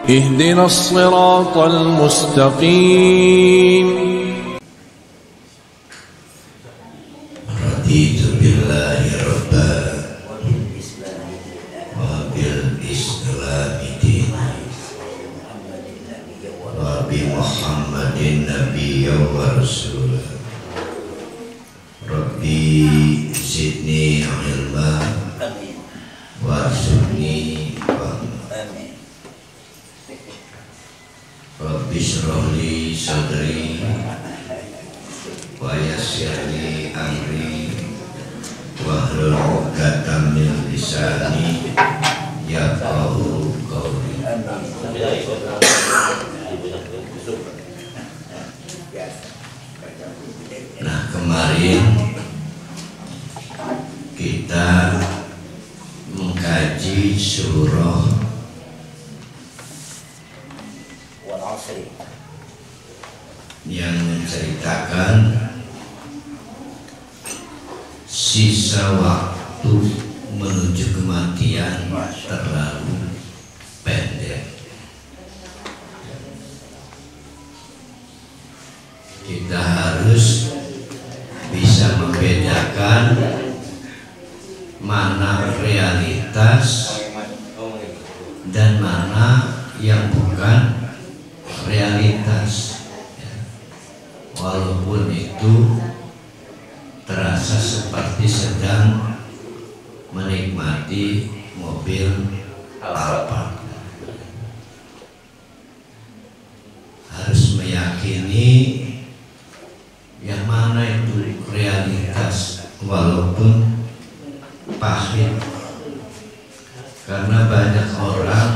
اهدنا الصراط المستقيم. رضيت بالله ربا وبالإسلام دينا وبمحمد نبيا ورسولا. ربي زدني علما وارزقني فهما. ربي اشرح لي صدري ويسر لي أمري wahlul 'uqdatam min lisani yafqahu qawli. Nah, kemarin kita mengkaji surah yang menceritakan sisa waktu menuju kematian terlalu pendek. Kita harus bisa membedakan mana realitas dan mana yang bukan realitas. Walaupun itu terasa seperti sedang menikmati mobil Alphard. Harus meyakini yang mana itu realitas walaupun pahit. Karena banyak orang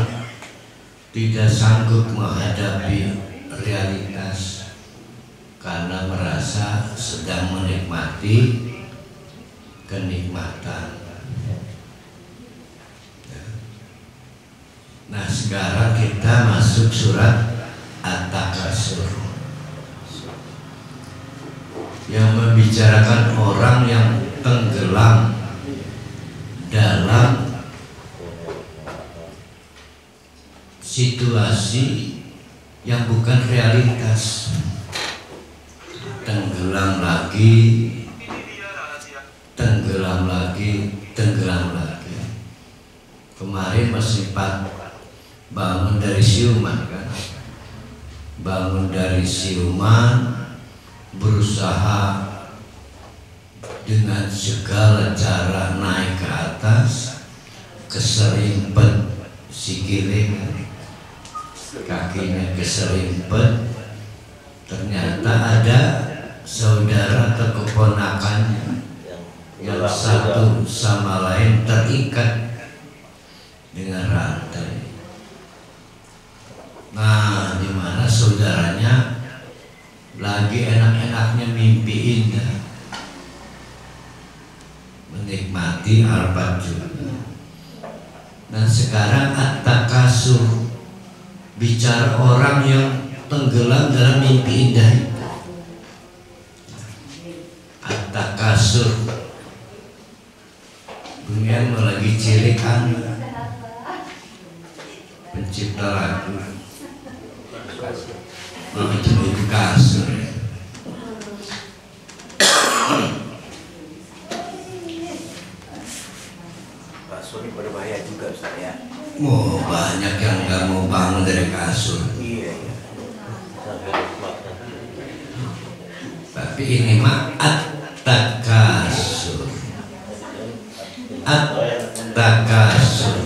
tidak sanggup menghadapi realitas karena merasa sedang menikmati kenikmatan. Nah, sekarang kita masuk surat At-Takasur yang membicarakan orang yang tenggelam dalam situasi yang bukan realitas. Tenggelam lagi, tenggelam lagi, tenggelam lagi. Kemarin masih bangun dari siuman kan, bangun dari siuman, berusaha dengan segala cara naik ke atas, keserimpet sikile, kakinya keserimpet. Ternyata ada saudara atau keponakannya yang satu sama lain terikat dengan rantai. Nah, di mana saudaranya lagi enak-enaknya mimpi indah, menikmati Al-Fajr. Dan sekarang At-Takasur bicara orang yang tenggelam dalam mimpi indah. At-Takasur dunia lagi cilik pencipta lagu itu kasur. Kasur ini berbahaya juga, Ustaz ya. Oh, banyak yang nggak mau bangun dari kasur. Iya. Tapi ini mah At-Takasur. At-Takasur.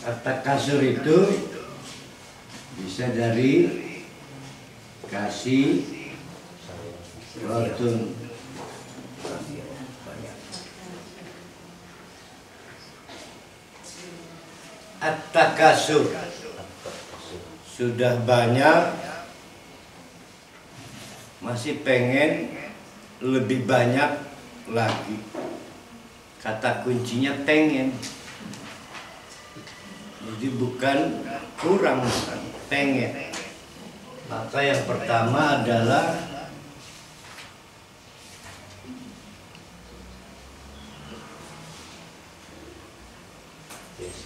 At-Takasur itu bisa dari kasih, Waktu at-takasur, sudah banyak, masih pengen lebih banyak lagi. Kata kuncinya pengen. Jadi bukan kurang, bukan, pengen. Maka yang pertama adalah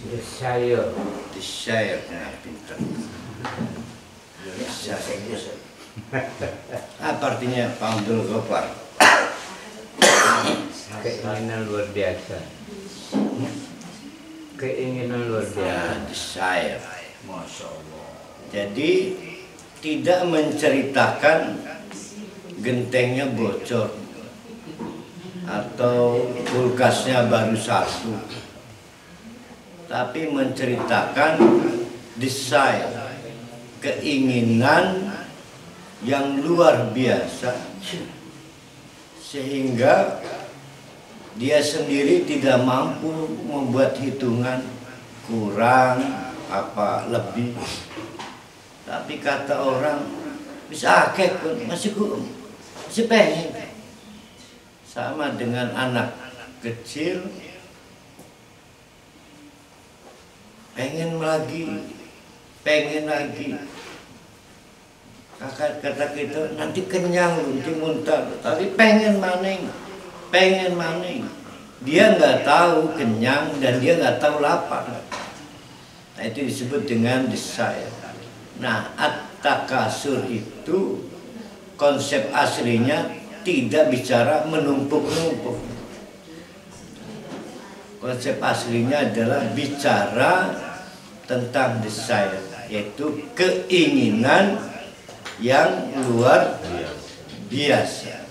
desire. desire. Nah, pintar. Desire. Apa artinya Pak Abdul Ghaffar? Keinginan luar biasa. Keinginan luar biasa. Ya, desire. Masya Allah. Jadi tidak menceritakan gentengnya bocor atau kulkasnya baru satu, tapi menceritakan desire, keinginan yang luar biasa, sehingga dia sendiri tidak mampu membuat hitungan kurang apa lebih. Tapi kata orang bisa akeh pun masih pengen. Sama dengan anak kecil pengen lagi. Kata kita nanti kenyang nanti muntah, tapi pengen maning. Dia nggak tahu kenyang dan dia nggak tahu lapar. Nah, itu disebut dengan desire. Nah, at-takasur itu konsep aslinya tidak bicara menumpuk-numpuk. Konsep aslinya adalah bicara tentang desire, yaitu keinginan yang luar biasa,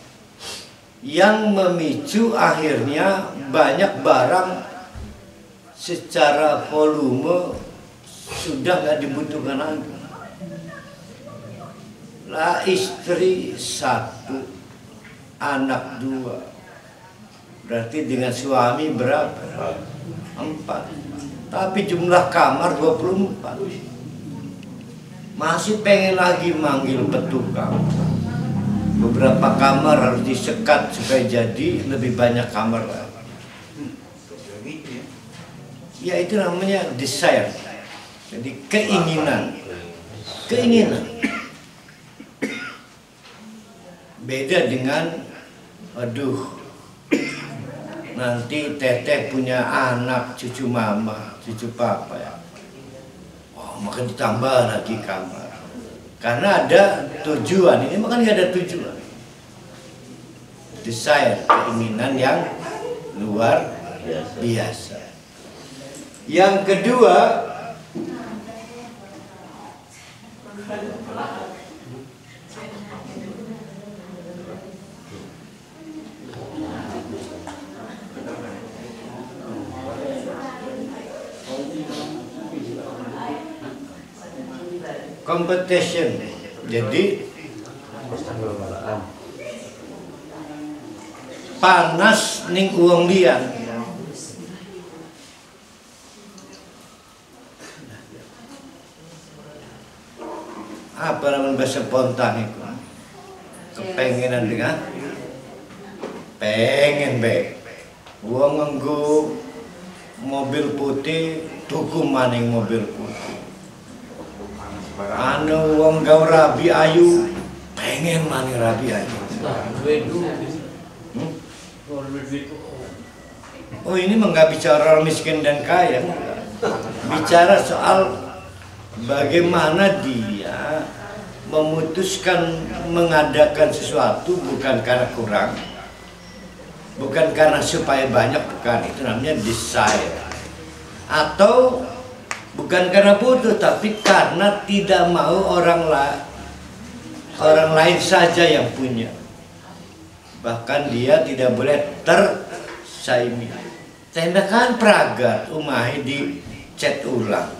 yang memicu akhirnya banyak barang secara volume sudah nggak dibutuhkan lagi. Lah, istri 1, anak 2, berarti dengan suami berapa? 4. Tapi jumlah kamar 24. Masih pengen lagi manggil petukang. Beberapa kamar harus disekat supaya jadi lebih banyak kamar lagi. Ya, itu namanya desire. Jadi keinginan. Beda dengan aduh, nanti teteh punya anak, cucu mama, cucu papa ya. Oh, maka ditambah lagi kamar. Karena ada tujuan, ini makan nggak ada tujuan. Desire, keinginan yang luar biasa. Yang kedua, competition. Jadi panas ning uang lian. Apa namanya bahasa spontan itu? Kepengenan dengan pengen baik. Uang nganggo mobil putih, tuku maning mobil putih. Anu wong gawe rabi ayu, pengen maning rabi ayu. Oh, ini mah nggak bicara orang miskin dan kaya, bicara soal bagaimana dia memutuskan mengadakan sesuatu bukan karena kurang, bukan karena supaya banyak, bukan. Itu namanya desire. Atau bukan karena butuh, tapi karena tidak mau orang lain saja yang punya. Bahkan dia tidak boleh tersaingi. Tembakan pragat umahi di cat ulang.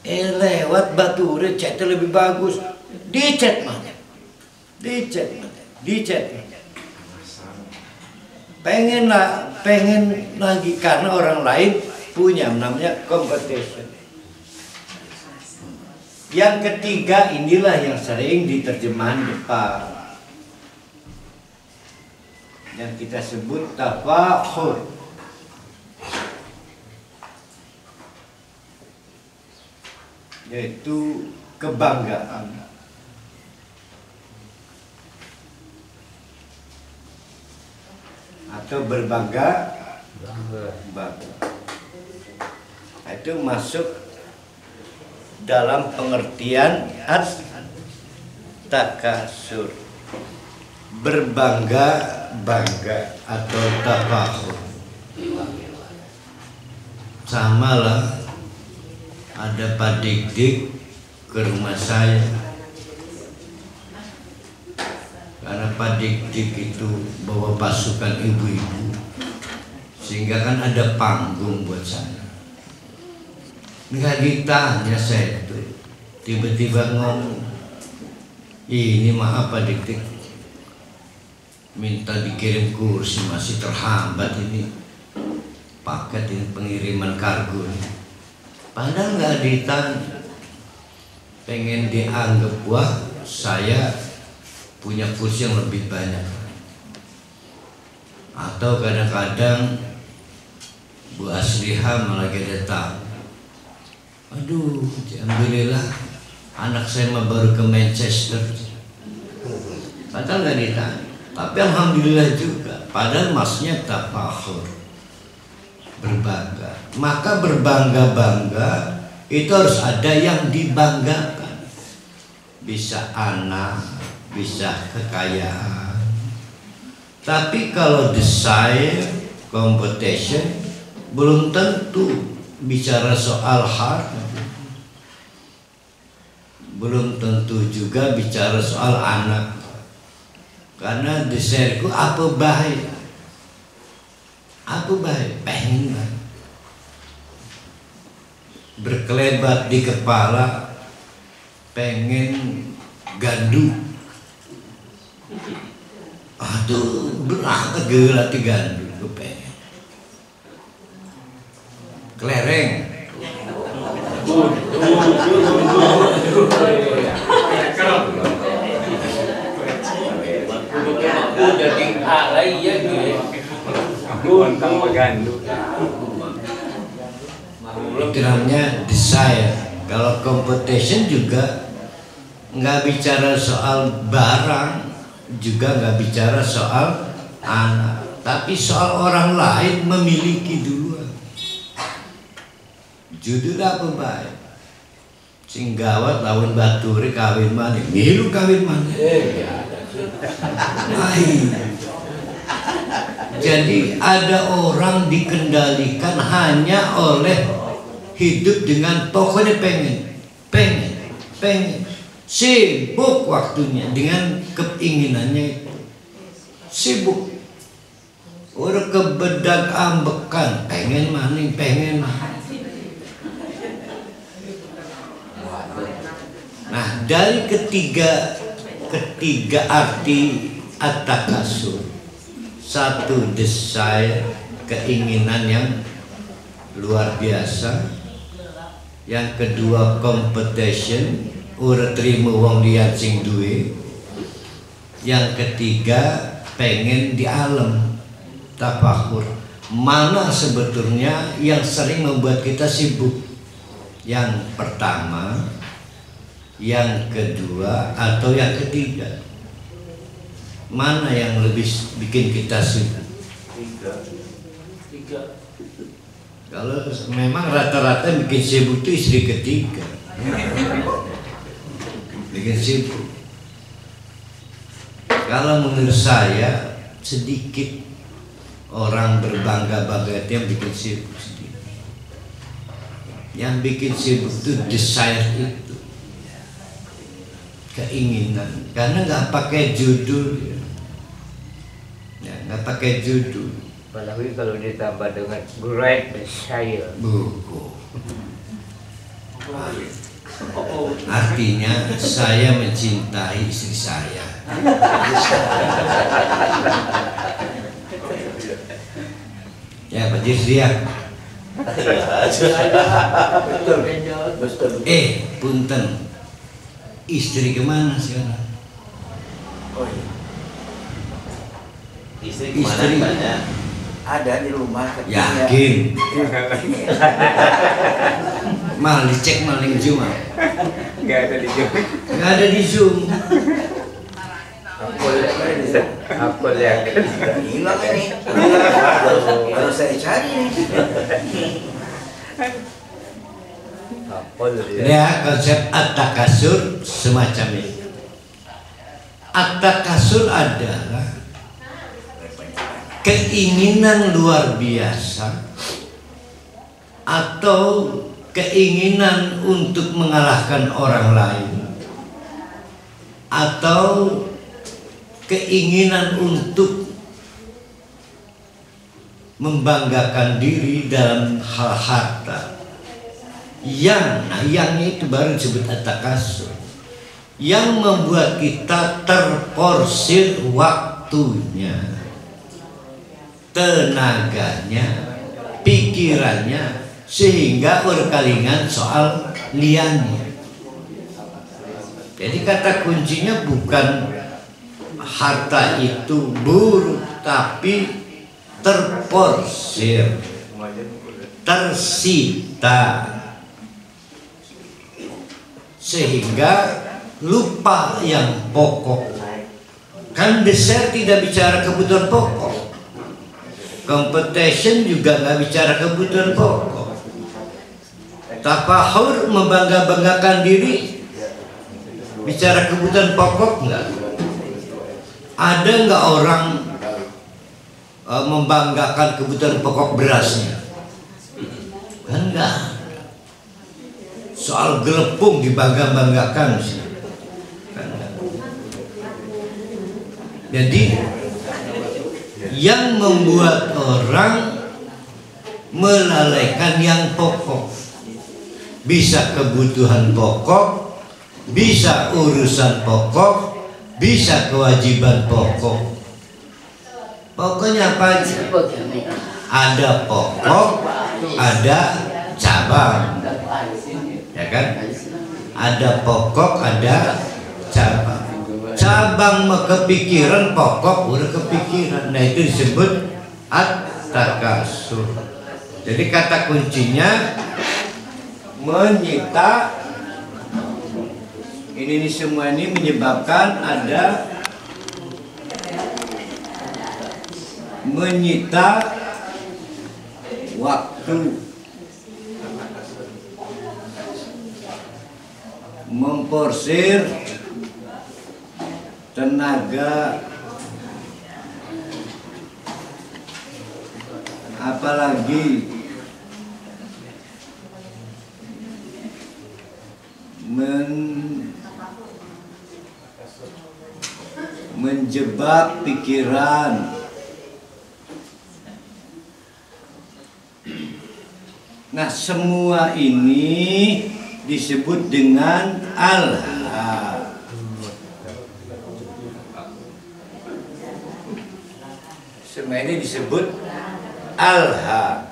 Lewat bature cat lebih bagus. Dicat mana? di chat. Pengen lagi karena orang lain punya, namanya competition. Yang ketiga inilah yang sering diterjemahan depan, yang kita sebut tafakhur. Yaitu kebanggaan. Atau berbangga. Itu masuk dalam pengertian at-takasur, berbangga-bangga atau tafakhur. Sama lah, ada Pak Dik-Dik ke rumah saya, karena Pak Dik-Dik itu bawa pasukan ibu-ibu, sehingga kan ada panggung buat saya. Nggak ditanya saya itu, tiba-tiba ngomong, ini maaf Pak Dik-Dik, minta dikirim kursi, masih terhambat ini paket ini pengiriman kargo ini. Padahal nggak ditanya, pengen dianggap wah saya punya kursi yang lebih banyak. Atau kadang-kadang Bu Asliha malah datang, aduh, alhamdulillah anak saya mah baru ke Manchester. Padahal nggak ditanya, tapi alhamdulillah juga. Padahal masnya tafakhur, berbangga. Maka berbangga-bangga itu harus ada yang dibanggakan. Bisa anak, bisa kekayaan. Tapi kalau desire, competition, belum tentu bicara soal harta, belum tentu juga bicara soal anak. Karena desireku apa bahaya? Apa bahaya? Pengen banget, berkelebat di kepala, pengen gandu. Aduh, berangkat gelat di gandu, gue pengen kelereng. Jadi alay ya gitu. Itu namanya desire. Kalau competition juga nggak bicara soal barang, juga nggak bicara soal anak, tapi soal orang lain memiliki duluan. Judul apa baik? Sing gawat lawan baturi kawin mana? Milu kawin mana? Jadi ada orang dikendalikan hanya oleh hidup dengan pokoknya pengen, sibuk waktunya dengan keinginannya itu, sibuk. Orang kebedak ambekan, pengen maning, pengen maning. Nah, dari ketiga arti at-takasur, satu desire, keinginan yang luar biasa. Yang kedua competition, ora trimo wong liya sing duwe. Yang ketiga pengen di alam, tafakhur. Mana sebetulnya yang sering membuat kita sibuk? Yang pertama, yang kedua, atau yang ketiga? Mana yang lebih bikin kita sibuk? Tiga. Kalau memang rata-rata bikin sibuk itu istri ketiga, bikin sibuk. Kalau menurut saya sedikit orang berbangga-bangga itu yang bikin sibuk sedikit. Yang bikin sibuk itu desire itu, keinginan. Karena nggak pakai judul, ya nggak pakai judul. Apalagi kalau ditambah dengan great desire. Buku. Artinya saya mencintai istri saya. Ya, Pak dia. Punten. Istri kemana sekarang? Oh iya. Istri kemana? Ada di rumah. Yakin? Mal dicek maling Zoom. Nggak ada di Zoom. Nggak ada di Zoom. Aku lihat. Hilang ini. Harus saya cari. Ya, konsep at-takasur semacam ini. At-takasur adalah keinginan luar biasa atau keinginan untuk mengalahkan orang lain atau keinginan untuk membanggakan diri dalam hal harta yangnya itu baru disebut at-takasur, yang membuat kita terporsir waktunya, tenaganya, pikirannya, sehingga berkalingan soal liannya. Jadi kata kuncinya bukan harta itu buruk, tapi terporsir, tersita, sehingga lupa yang pokok. Kan dessert tidak bicara kebutuhan pokok, competition juga nggak bicara kebutuhan pokok, tafahur membangga-banggakan diri bicara kebutuhan pokok nggak? Ada nggak orang membanggakan kebutuhan pokok berasnya? Kan nggak. Soal gelepung dibangga-banggakan sih. Jadi yang membuat orang melalaikan yang pokok, bisa kebutuhan pokok, bisa urusan pokok, bisa kewajiban pokok. Pokoknya apa aja? Ada pokok, ada cabang, ya kan? Ada pokok, ada cabang. Cabang kepikiran, pokok udah kepikiran. Nah itu disebut at-takasur. Jadi kata kuncinya menyita. Ini semua ini menyebabkan ada menyita waktu, memporsir tenaga, apalagi menjebak pikiran. Nah, semua ini disebut dengan alha. Semua ini disebut alha.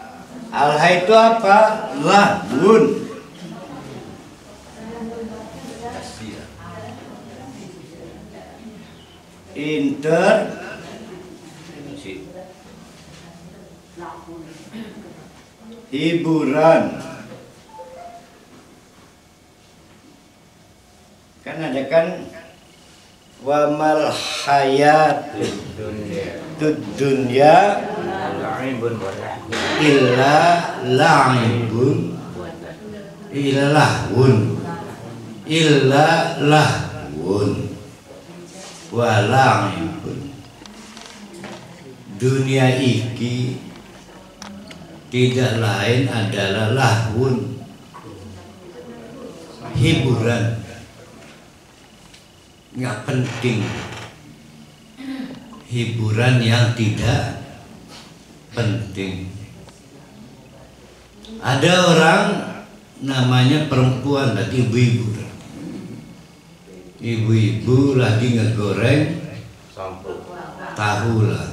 Alha itu apa? Lahun. Hiburan. Kan ada kan wamal hayat dunya illa la'ibun illa lahun wa la'ibun. Dunia iki tidak lain adalah lahun, hiburan, nggak penting, hiburan yang tidak penting. Ada orang namanya perempuan dan ibu-ibu, ibu-ibu lagi ngegoreng tahu lah,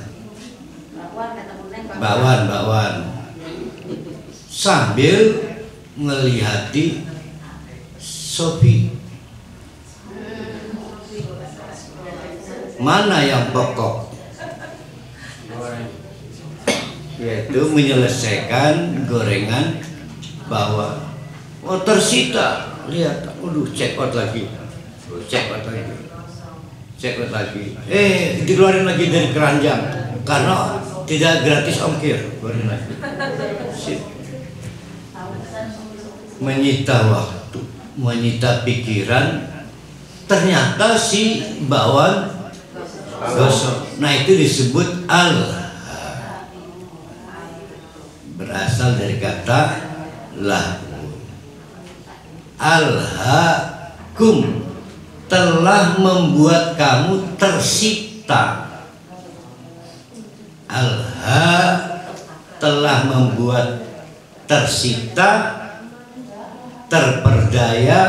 bakwan sambil ngelihati Sophie. Mana yang pokok? Yaitu menyelesaikan gorengan bawang. Oh tersita, lihat, check out lagi. Dikeluarin lagi dari keranjang karena tidak gratis ongkir. Keluarin lagi. Sip. Menyita waktu, menyita pikiran. Ternyata si bakwan gosok. Nah itu disebut berasal dari kata alhaakum, telah membuat kamu tersikta. Telah membuat tersikta, terperdaya,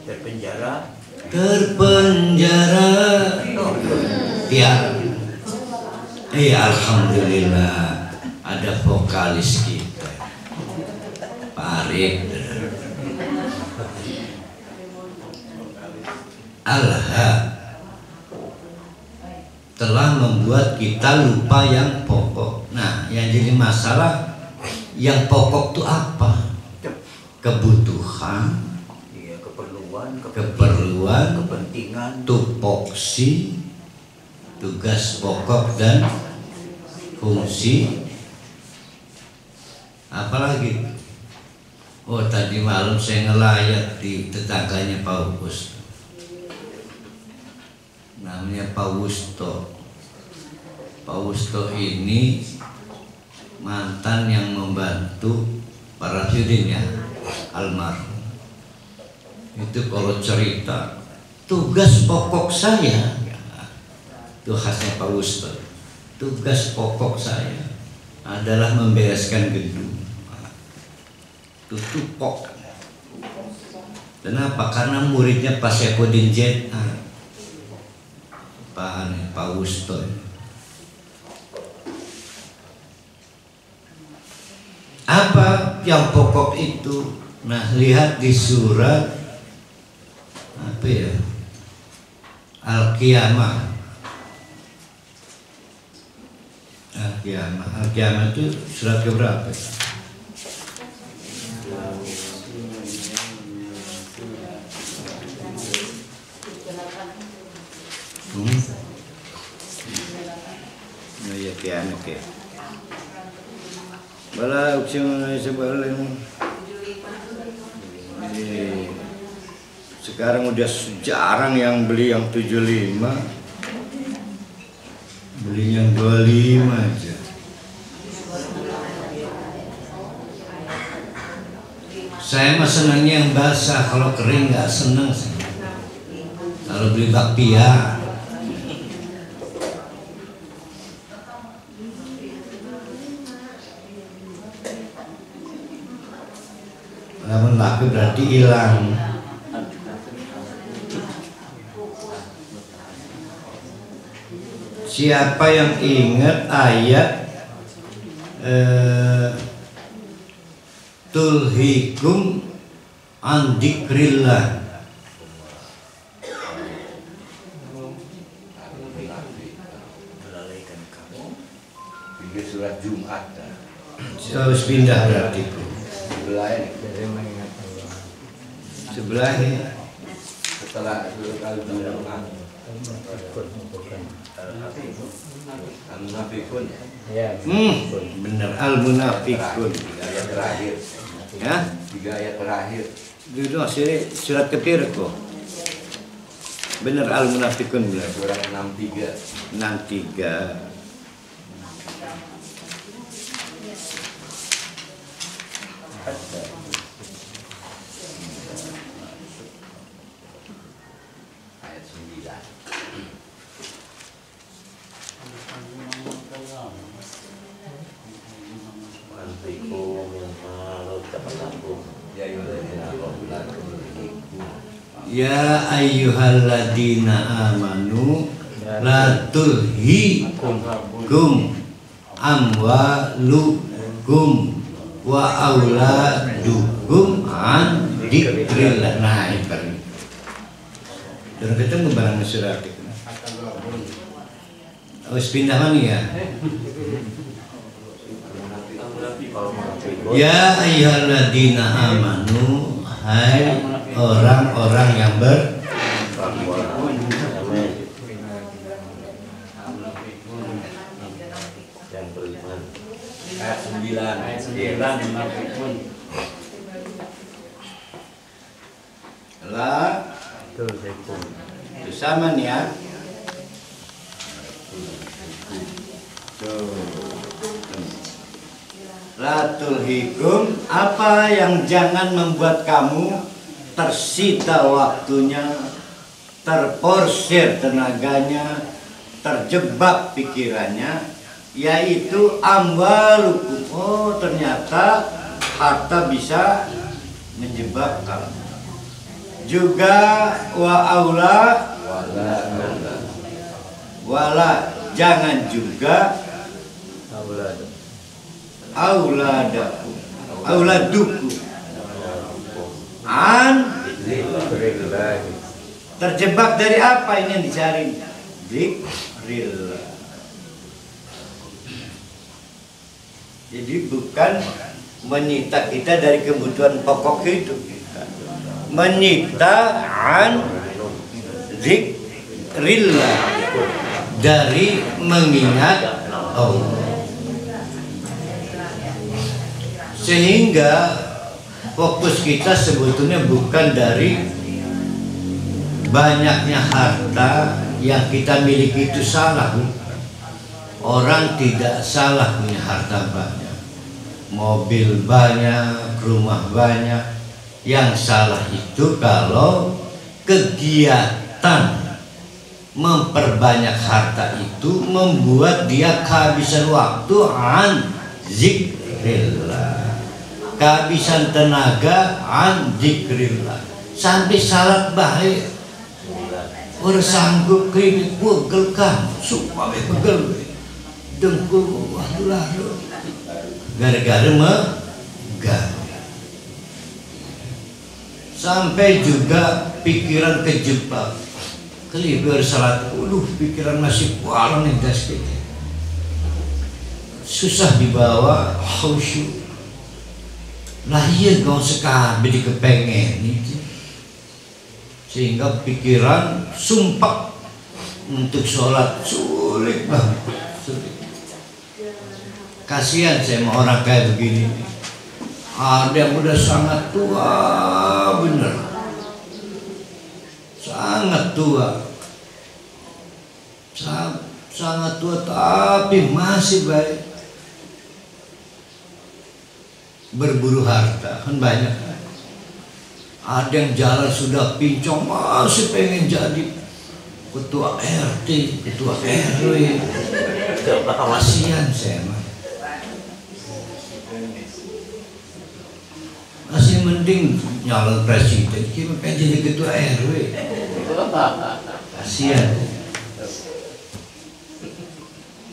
terpenjara. Ya, alhamdulillah ada vokalis kita, Pak Arif. Telah membuat kita lupa yang pokok. Nah, yang jadi masalah yang pokok itu apa? Kebutuhan, keperluan, kepentingan, tupoksi, tugas pokok dan fungsi. Apalagi? Oh, tadi malam saya ngelayat di tetangganya Pak Us. Namanya Pak Wusto. Pak Wusto ini mantan yang membantu Pak Rafiuddin ya, almarhum. Itu kalau cerita tugas pokok saya, itu khasnya Pak Wusto. Tugas pokok saya adalah membereskan gedung. Itu tupok. Kenapa? Karena muridnya Pak Saifuddin Z.A. Pak Wusto. Apa yang pokok itu? Nah, lihat di surat apa ya? Al-Qiyamah. Al-Qiyamah itu surat keberapa? Nah ya kiamat ya. Bala uksing sebelum sekarang udah jarang yang beli yang 75, beli yang 25 aja. Saya mah senangnya yang basah, kalau kering nggak seneng. Kalau beli bakpia, namun laku berarti hilang. Siapa yang ingat ayat tulhikum an dzikrillah? Surat Jumat. Harus pindah berarti. Sebelahnya. Setelah Al-Munafiqun. Al-Munafiqun. Bener Al-Munafiqun. 3 ayat terakhir. Ya? 3 ayat terakhir. Dulu akhirnya surat ketir kok. Bener Al-Munafiqun bener. Surat 63. 63. Ayat 9. Ya ayyuhalladzina amanu la tulhikum amwalukum wa auladukum an dzikrillah. Nah, itu. Dan ketemu barang surat itu. Harus pindah mana ya? Ya ayyuhalladzina amanu, hai orang-orang yang beriman. Ayat 9. La sama nih ya. La tulhikum, apa yang jangan membuat kamu tersita waktunya, terporsir tenaganya, terjebak pikirannya, yaitu amwalukum. Oh, ternyata harta bisa menjebak kamu. Juga wala jangan juga auladukum terjebak dari apa ini yang dicari? Dzikrillah. Jadi bukan menyita kita dari kebutuhan pokok hidup, menyita an dzikrillah, dari mengingat Allah. Sehingga fokus kita sebetulnya bukan dari banyaknya harta yang kita miliki itu salah. Orang tidak salah punya harta banyak, mobil banyak, rumah banyak. Yang salah itu kalau kegiatan memperbanyak harta itu membuat dia kehabisan waktu an zikrillah, kehabisan tenaga an zikrillah, sampai salat bahaya. Orang sanggup keringet pegel kan, supaya pegel dengkul wadulah, gara-gara megang. Sampai juga pikiran kejebak, keliber salat, pikiran masih walang yang das kita, susah dibawa khusyuk. Lah iya kau sekali dikepengen itu, sehingga pikiran sumpah untuk sholat sulit banget, sulit. Kasihan saya sama orang kayak begini. Ada yang udah sangat tua, bener, sangat tua, sangat tua, tapi masih baik. Berburu harta kan banyak. Ada yang jalan sudah pincong, masih pengen jadi ketua RT, ketua RW. Kasihan saya mah. Masih mending nyalon presiden, kita kan jadi ketua RW. Kasihan.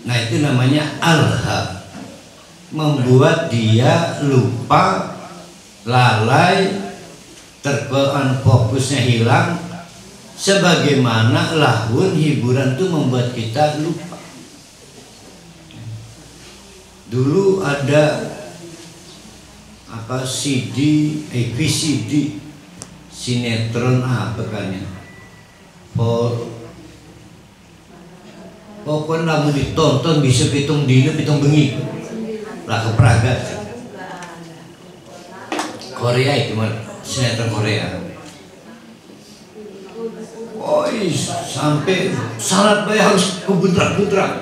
Nah itu namanya alha, membuat dia lupa, lalai, terkean fokusnya hilang. Sebagaimana lahun hiburan itu membuat kita lupa. Dulu ada apa VCD sinetron apa kan ya, pokoknya mau ditonton bisa pitung dina pitung bengi lah kepragat. Korea itu mah sinetron Korea. Sampai salat bae harus kebudrak-budrak.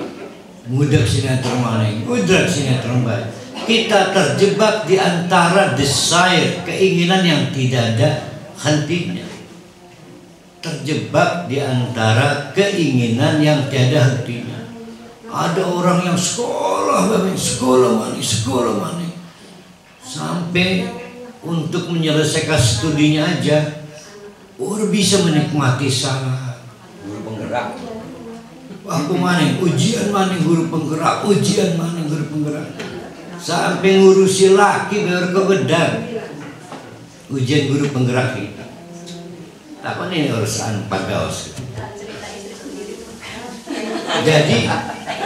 Mudah sinetron mana ini? Mudah sinetron bae. Kita terjebak di antara desire, keinginan yang tidak ada hentinya. Terjebak di antara keinginan yang tiada hentinya. Ada orang yang sekolah mana, sampai untuk menyelesaikan studinya aja Orang bisa menikmati salat. Guru penggerak. Aku maning ujian maning guru penggerak, ujian maning guru penggerak. Sampai ngurusi laki biar kebedan. Ujian guru penggerak itu. Apa nih urusan pagaos? Jadi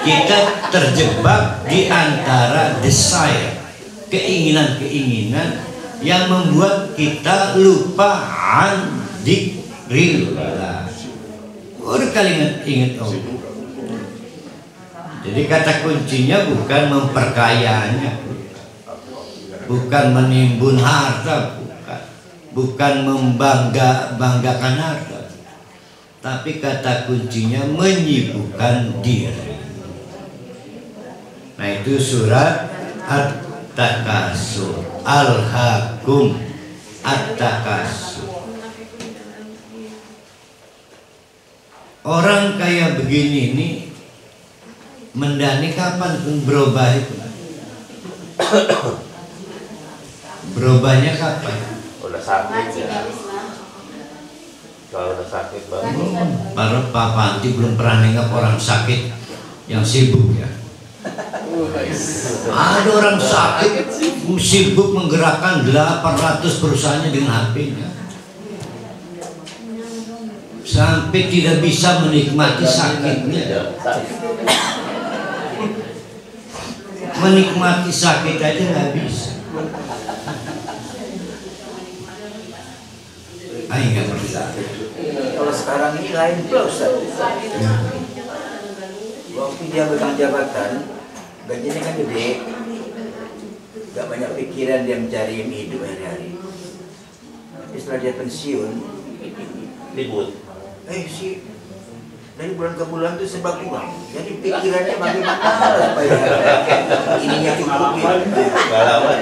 kita terjebak di antara desire, keinginan-keinginan yang membuat kita lupa an dzikrillah. Orang kali ingat Allah. Jadi kata kuncinya bukan memperkayanya, bukan menimbun harta, bukan membanggakan harta, tapi kata kuncinya menyibukkan diri. Nah itu surat At-Takasur, Al-Hakum At-Takasur. Orang kayak begini ini mendani kapan pun berubah itu. Berubahnya kapan? Udah sakit ya. Kalau udah sakit banget. Para Pak Panti belum pernah nengok orang sakit yang sibuk ya. Ada orang sakit sibuk menggerakkan 800 perusahaannya dengan HP-nya. Sampai tidak bisa menikmati sakitnya. Menikmati sakit aja nggak bisa. Ayo nggak bisa. Kalau sekarang ini lain pula Ustaz. Waktu dia pegang jabatan, gajinya kan gede, gak banyak pikiran dia mencari hidup hari-hari. Tapi setelah dia pensiun, Ribut. si dari bulan ke bulan itu sebab uang. Jadi pikirannya bagaimana supaya ininya cukup. Pengalaman.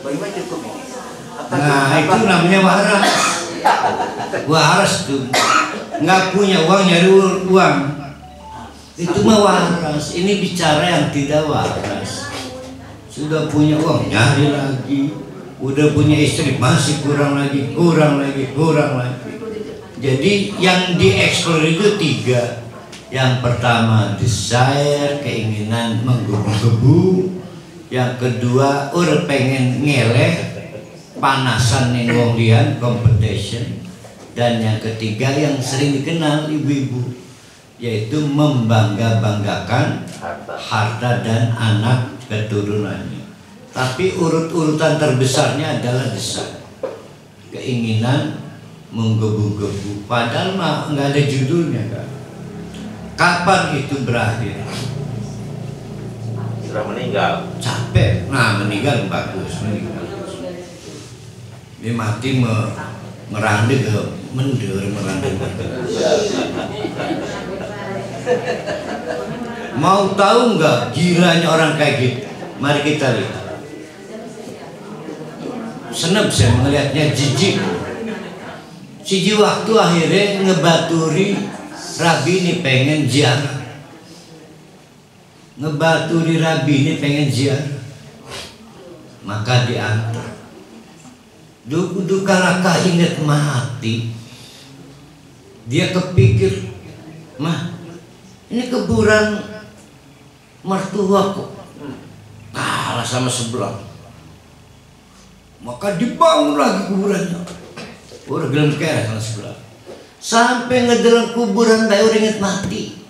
Bagaimana cukup ini? Nah itu namanya waras. Waras tuh nggak punya uang nyari uang. Itu mah waras. Ini bicara yang tidak waras. Sudah punya uang nyari lagi. Udah punya istri masih kurang lagi. Jadi yang dieksplor itu 3. Yang pertama desire, keinginan menggebu-gebu. Yang kedua orang pengen ngeleh, panasan nih wong lian, competition. Dan yang ketiga yang sering dikenal ibu-ibu, yaitu membangga-banggakan harta dan anak keturunannya. Tapi urut-urutan terbesarnya adalah desire, keinginan menggebu-gebu. Padahal mah nggak ada judulnya kan. Kapan itu berakhir? Sudah meninggal. Capek. Nah meninggal bagus, meninggal. Dia mati merandek ke mendur merandek. Mau tahu nggak gilanya orang kayak gitu? Mari kita lihat. Senep saya melihatnya jijik. Siji waktu akhirnya ngebaturi Rabi ini pengen ziarah. Ngebaturi Rabi ini pengen ziarah. Maka diantar. Dulu kalaka ingat mati, dia kepikir, mah ini kuburan mertuaku kalah sama sebelah. Maka dibangun lagi kuburannya. Udah gelem kere sama sebelah. Sampai ngedeleng kuburan kayak udah inget mati.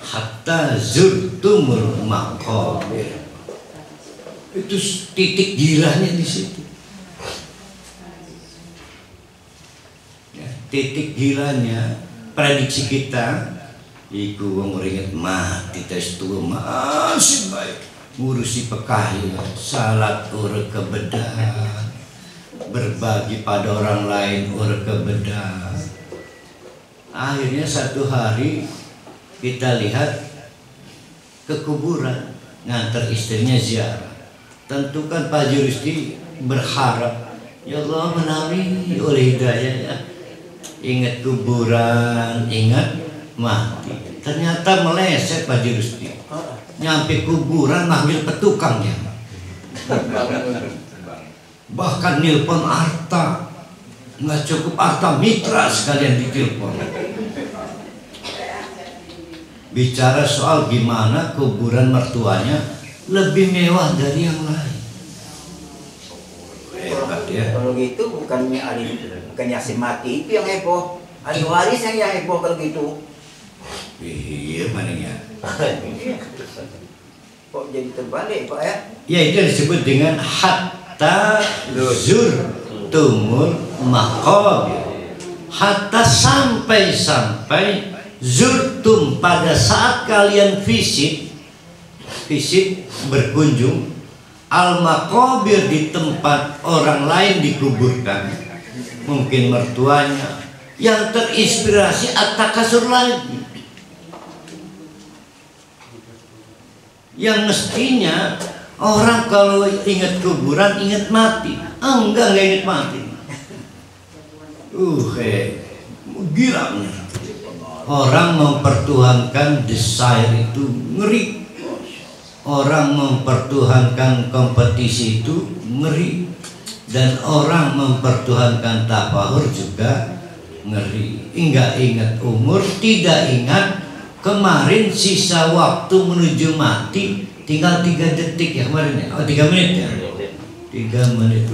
Hatta zurtumul maqabir. Itu titik gilanya di situ. Ya, titik gilanya prediksi kita, iku wong inget mati terus tua masih baik. Ngurusi pekahnya, salat urut kebedah, berbagi pada orang lain urut kebedah. Akhirnya satu hari kita lihat ke kuburan, ngantar istrinya ziarah. Tentu kan Pak Jurusti berharap, ya Allah menawi oleh hidayah ya. Ingat kuburan, ingat mati. Ternyata meleset Pak Jurusti. Nyampe kuburan manggil petukangnya. Bahkan nelpon Arta, nggak cukup Arta Mitra sekalian ditelepon. Bicara soal gimana kuburan mertuanya lebih mewah dari yang lain. Hebat ya. Kalau gitu bukannya Yasin mati itu yang heboh, ahli waris yang heboh kalau gitu. Iya mana ya? Kok jadi terbalik Pak ya? Ya itu disebut dengan hatta zurtumul maqabir. Hatta sampai zurtum, pada saat kalian visit berkunjung al maqabir, di tempat orang lain dikuburkan, mungkin mertuanya yang terinspirasi at-takasur lagi, yang mestinya orang kalau ingat kuburan ingat mati. Enggak ingat mati. Gila. Orang mempertuhankan desire itu ngeri. Orang mempertuhankan kompetisi itu ngeri. Dan orang mempertuhankan tafahur juga ngeri. Enggak ingat umur, tidak ingat kemarin sisa waktu menuju mati tinggal 3 detik ya kemarin ya. Oh 3 menit ya. 3 menit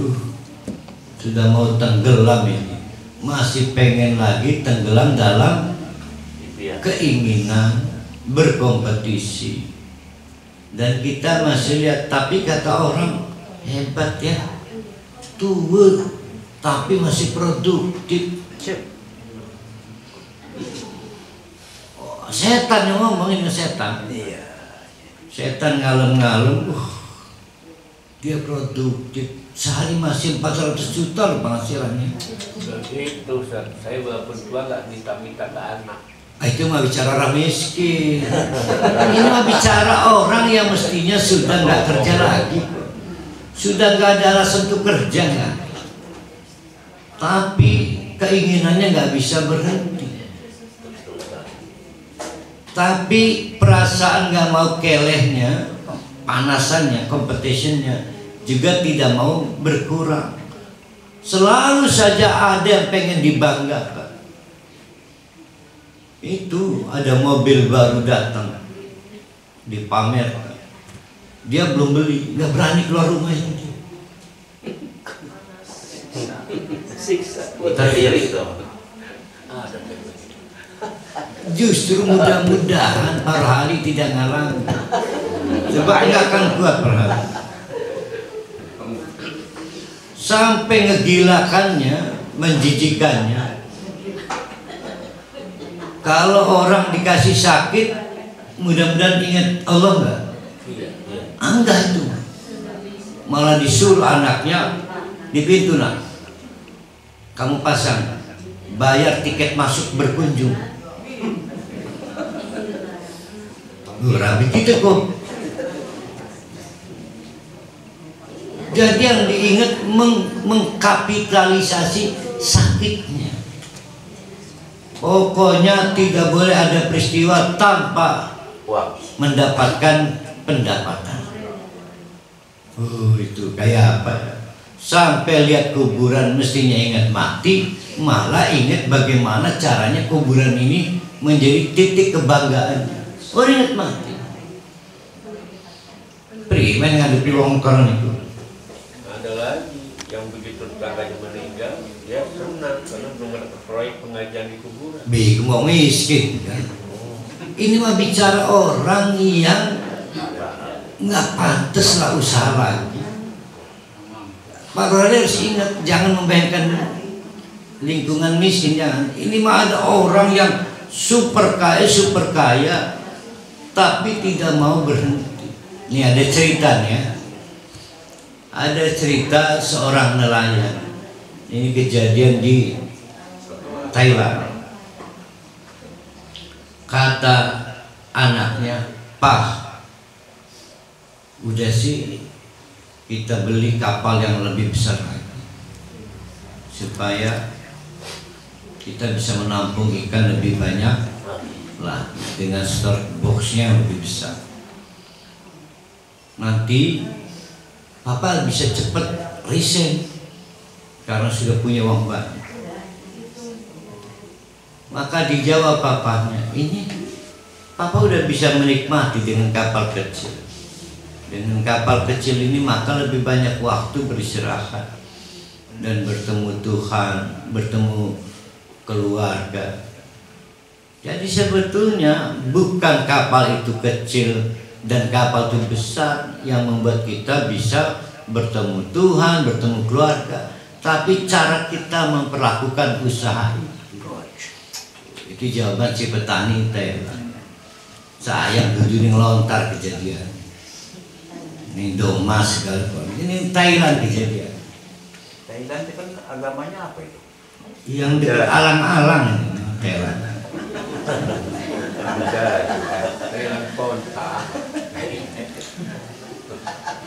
sudah mau tenggelam ini. Masih pengen lagi tenggelam dalam keinginan berkompetisi. Dan kita masih lihat, tapi kata orang hebat ya, tua tapi masih produktif. Setan yang ngomongin ke setan. Setan ngalem-ngalem, dia produktif. Sehari masih 400 juta loh penghasilannya. Itu saya walaupun tua nggak minta-minta ke anak. Itu mah bicara orang miskin. Ini mah bicara orang yang mestinya sudah nggak kerja lagi, sudah nggak ada alasan untuk kerja kan. Tapi keinginannya nggak bisa berhenti. Tapi perasaan nggak mau kelehnya, panasannya, competitionnya juga tidak mau berkurang. Selalu saja ada yang pengen dibanggakan. Itu ada mobil baru datang dipamerkan, dia belum beli, nggak berani keluar rumah itu. Justru mudah-mudahan per hari tidak ngalang, sebab nggak akan kuat per hari. Sampai ngegilakannya, menjijikannya. Kalau orang dikasih sakit, mudah-mudahan ingat Allah enggak? Enggak itu. Malah disuruh anaknya di pintu, nak, kamu pasang, bayar tiket masuk berkunjung. Rabi kita kok. Jadi yang diingat mengkapitalisasi sakitnya. Pokoknya tidak boleh ada peristiwa tanpa mendapatkan pendapatan. Itu kayak apa? Sampai lihat kuburan mestinya ingat mati, malah ingat bagaimana caranya kuburan ini menjadi titik kebanggaannya. Ingat mati. Primen ngadepi wong koron itu. Ada lagi yang begitu tetangganya meninggal, dia senang karena belum ada proyek pengajian di kuburan. Bingung mau miskin kan? Ini mah bicara orang yang nggak pantas lah usaha lagi. Pak Brother harus ingat, jangan membayangkan lingkungan miskin, jangan. Ini mah ada orang yang super kaya, tapi tidak mau berhenti. Ini ada ceritanya. Ada cerita seorang nelayan. Ini kejadian di Thailand. Kata anaknya, "Pak, udah sih kita beli kapal yang lebih besar lagi, supaya kita bisa menampung ikan lebih banyak lah, dengan store boxnya yang lebih besar. Nanti Papa bisa cepat resign karena sudah punya uang banyak. Maka dijawab papanya, ini Papa udah bisa menikmati dengan kapal kecil. Dengan kapal kecil ini maka lebih banyak waktu beristirahat dan bertemu Tuhan, bertemu keluarga. Jadi sebetulnya bukan kapal itu kecil dan kapal itu besar yang membuat kita bisa bertemu Tuhan, bertemu keluarga, tapi cara kita memperlakukan usaha itu. Itu jawaban si petani Thailand. Saya dulu ngelontar kejadian. Ini Doma segala ini Thailand kejadian. Thailand itu kan agamanya apa itu? Yang dekat alang-alang Thailand.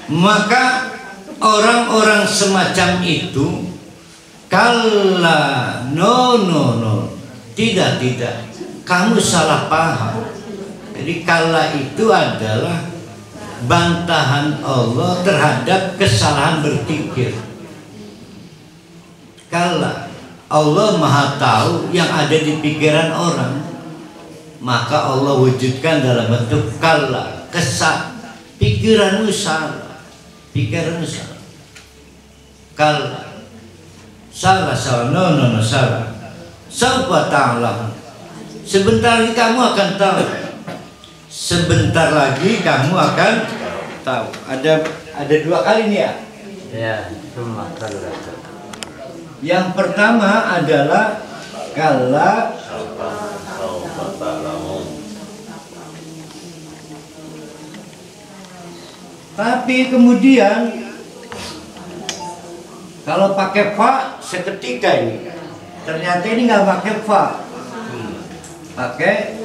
Maka orang-orang semacam itu kala no tidak kamu salah paham. Jadi kala itu adalah bantahan Allah terhadap kesalahan berpikir. Kala Allah Maha tahu yang ada di pikiran orang, maka Allah wujudkan dalam bentuk kala, pikiranmu salah, kala, salah, no, salah. Saufa ta'lam. Sebentar lagi kamu akan tahu. Sebentar lagi kamu akan tahu. Ada dua kali nih ya. Ya, cuma kala. Yang pertama adalah kala, tapi kemudian kalau pakai fa seketika ini, ternyata ini nggak pakai fa, pakai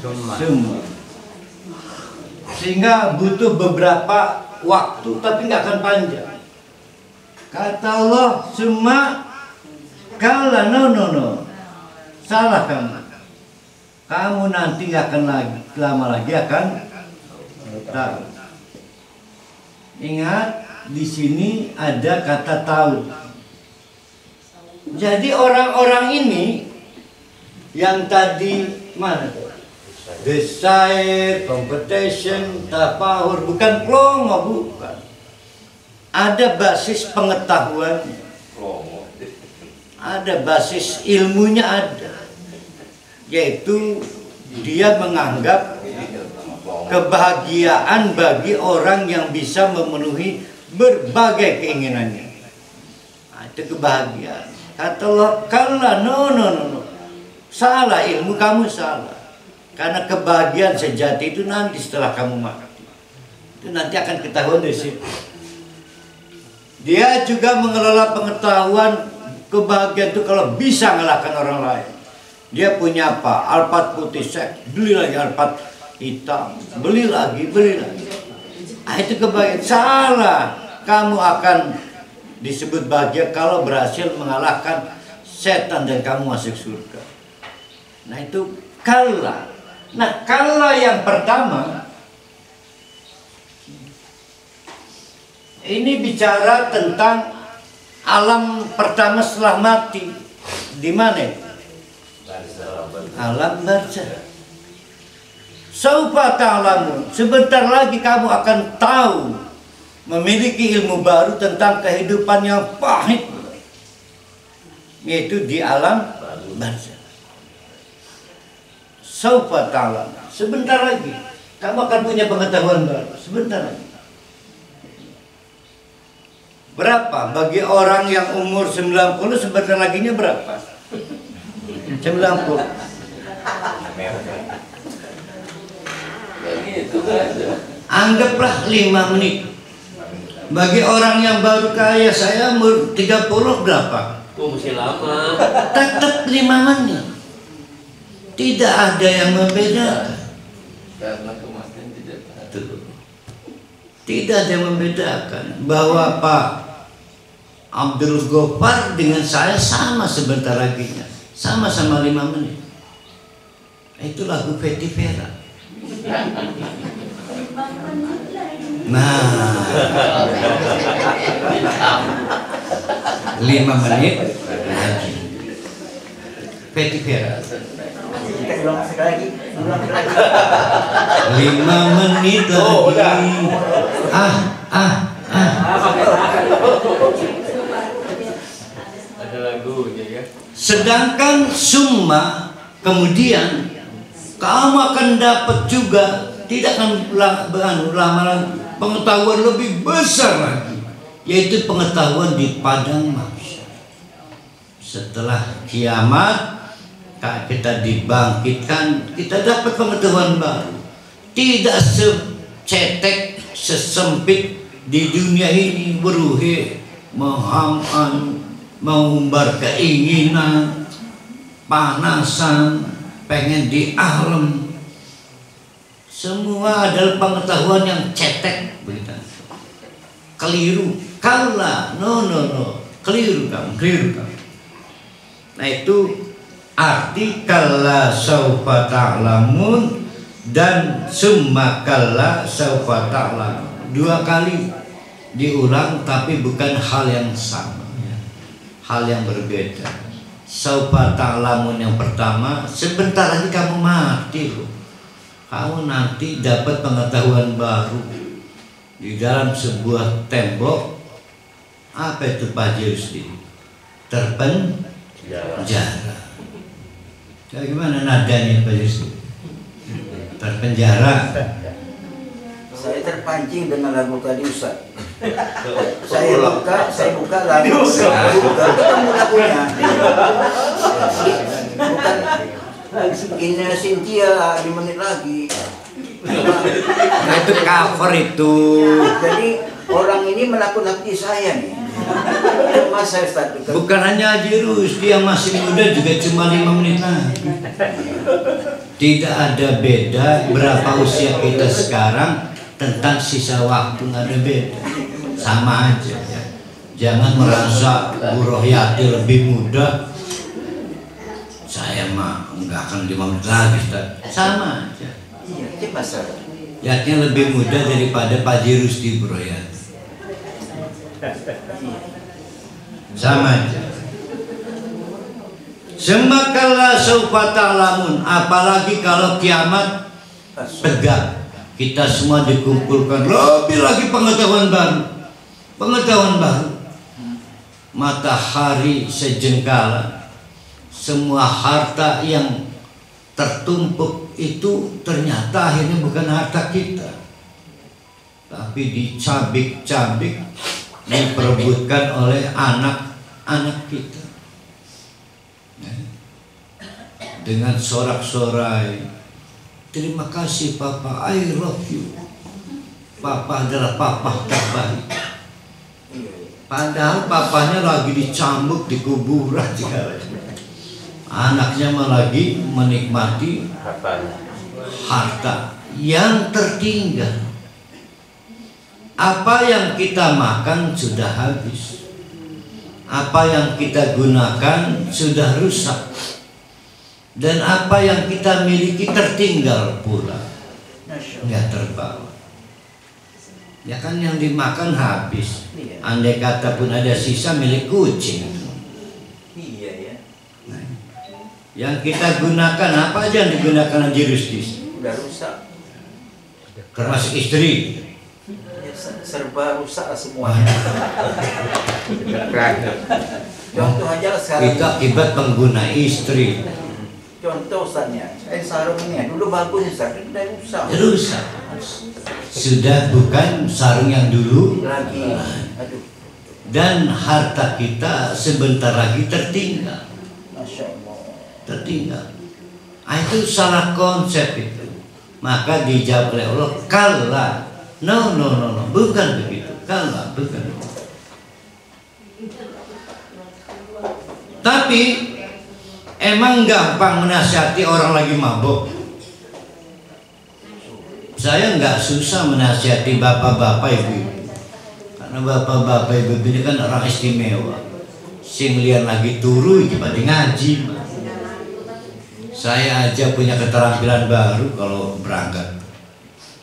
summa, sehingga butuh beberapa waktu tapi nggak akan panjang. Kata Allah, summa kala no, salah kamu nanti nggak akan lama lagi akan tahu. Ingat, di sini ada kata tahu. Jadi orang-orang ini yang tadi mana tuh? Desire, competition, tafahur, bukan plongo, bukan. Ada basis pengetahuan, ada basis ilmunya ada, yaitu dia menganggap kebahagiaan bagi orang yang bisa memenuhi berbagai keinginannya. Nah, itu kebahagiaan. Kata Allah, kalla no, salah, ilmu kamu salah. Karena kebahagiaan sejati itu nanti setelah kamu mati. Itu nanti akan ketahuan di situ. Dia juga mengelola pengetahuan kebahagiaan itu kalau bisa ngalahkan orang lain. Dia punya apa? Alphard putih, beli lagi Alphard hitam, beli lagi. Ah, itu kebahagiaan. Salah. Kamu akan disebut bahagia kalau berhasil mengalahkan setan dan kamu masuk surga. Nah, itu kala. Nah, kala yang pertama ini bicara tentang alam pertama setelah mati. Di mana? Alam barzah. Saufa ta'lamun. Sebentar lagi kamu akan tahu, memiliki ilmu baru tentang kehidupan yang pahit, yaitu di alam barzah. Saufa ta'lamun. Sebentar lagi kamu akan punya pengetahuan baru. Sebentar lagi. Berapa? Bagi orang yang umur 90 sebentar laginya berapa? 90. Anggaplah 5 menit. Bagi orang yang baru kaya, saya umur 30 berapa? Masih lama. Tetap 5 menit. Tidak ada yang membedakan. Tidak ada yang membedakan bahwa Pak Abdul Ghaffar dengan saya sama sebentar laginya, sama-sama 5 menit. Itu lagu Fetty Vera. Nah, 5 menit lagi. Peti Vera. Kita ulang sekali lagi. 5 menit lagi. Ada lagunya ya. Sedangkan summa kemudian kamu akan dapat juga, tidak akan lama lagi, pengetahuan lebih besar lagi, yaitu pengetahuan di padang mahsyar. Setelah kiamat kita dibangkitkan, kita dapat pengetahuan baru, tidak secetek sesempit di dunia ini, beruhe mengumbar keinginan, panasan, pengen di alam. Semua adalah pengetahuan yang cetek, keliru. Kala, no, keliru kamu. Nah itu arti kala saufa ta'lamun dan summa kala saufa ta'lamun. 2 kali diulang tapi bukan hal yang sama, hal yang berbeda. Saufa ta'lamun yang pertama, sebentar lagi kamu mati loh. Kamu nanti dapat pengetahuan baru di dalam sebuah tembok. Apa itu Pak Jusdi? Terpenjara. Bagaimana nadanya Pak Jusdi? Terpenjara. Saya terpancing dengan lagu tadi Ustaz. Saya buka lagu, ketemu lagunya. Bukan Ina Cynthia 5 menit lagi. Nah itu cover itu. Jadi orang ini menakut-nakuti saya nih. Mas saya Ustaz. Bukan hanya Haji Rusdi yang masih muda juga cuma 5 menit lagi. Tidak ada beda berapa usia kita sekarang, tentang sisa waktu nggak ada beda, sama aja ya. Jangan merasa Bu Rohyati lebih muda, saya mah nggak akan 5 menit lagi, Ustaz. Sama aja. Iya, itu masalah. Lihatnya lebih muda daripada Pak Haji Rusdi Bu Rohyati. Sama aja. Semakala saufa ta'lamun, apalagi kalau kiamat tegak. Kita semua dikumpulkan, lebih lagi pengetahuan baru. Matahari sejengkala, semua harta yang tertumpuk itu ternyata akhirnya bukan harta kita, tapi dicabik-cabik, diperebutkan oleh anak-anak kita dengan sorak-sorai. Terima kasih Papa, I love you. Papa adalah papa terbaik. Padahal papanya lagi dicambuk di kuburan. Anaknya malah lagi menikmati harta yang tertinggal. Apa yang kita makan sudah habis. Apa yang kita gunakan sudah rusak. Dan apa yang kita miliki tertinggal pula, nggak terbawa. Ya kan yang dimakan habis. Andai kata pun ada sisa milik kucing. Iya ya. Nah, yang kita gunakan apa aja yang digunakan Haji Rusdi? Udah rusak. Termasuk istri. Ya, serba rusak semuanya. Contoh aja sekarang. Itu akibat pengguna istri. Contoh Ustaznya, sarung ini dulu bagus Ustaz, udah rusak. Rusak. Sudah bukan sarung yang dulu Lagi. Aduh. Dan harta kita sebentar lagi tertinggal. Masya Allah. Tertinggal. Itu salah konsep itu. Maka dijawab oleh Allah, kalla. No, bukan begitu. Kalla, bukan. Tapi emang gampang menasihati orang lagi mabuk. Saya nggak susah menasihati bapak-bapak ibu-ibu, karena bapak-bapak ibu-ibu ini kan orang istimewa. Sing lian lagi turu pada ngaji. Saya aja punya keterampilan baru kalau berangkat.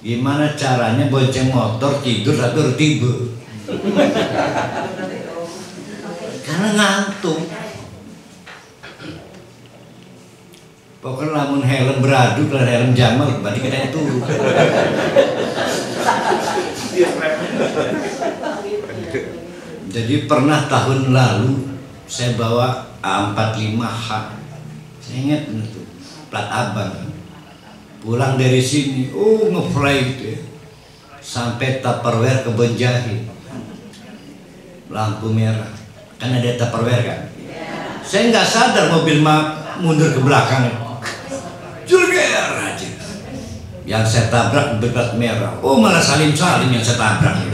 Gimana caranya bonceng motor tidur tapi tiba? Karena ngantuk. Pokoknya lamun helm beradu kalau helm Jamal berarti kita itu. Jadi pernah tahun lalu saya bawa A45H. Saya ingat itu plat abang. Pulang dari sini, ngefly gitu ya. Sampai Tupperware ke Benjahi. Lampu merah. Kan ada Tupperware kan? Saya nggak sadar mobil mundur ke belakang. Julger aja. Yang saya tabrak berplat merah. Malah salim-salim yang saya tabrak.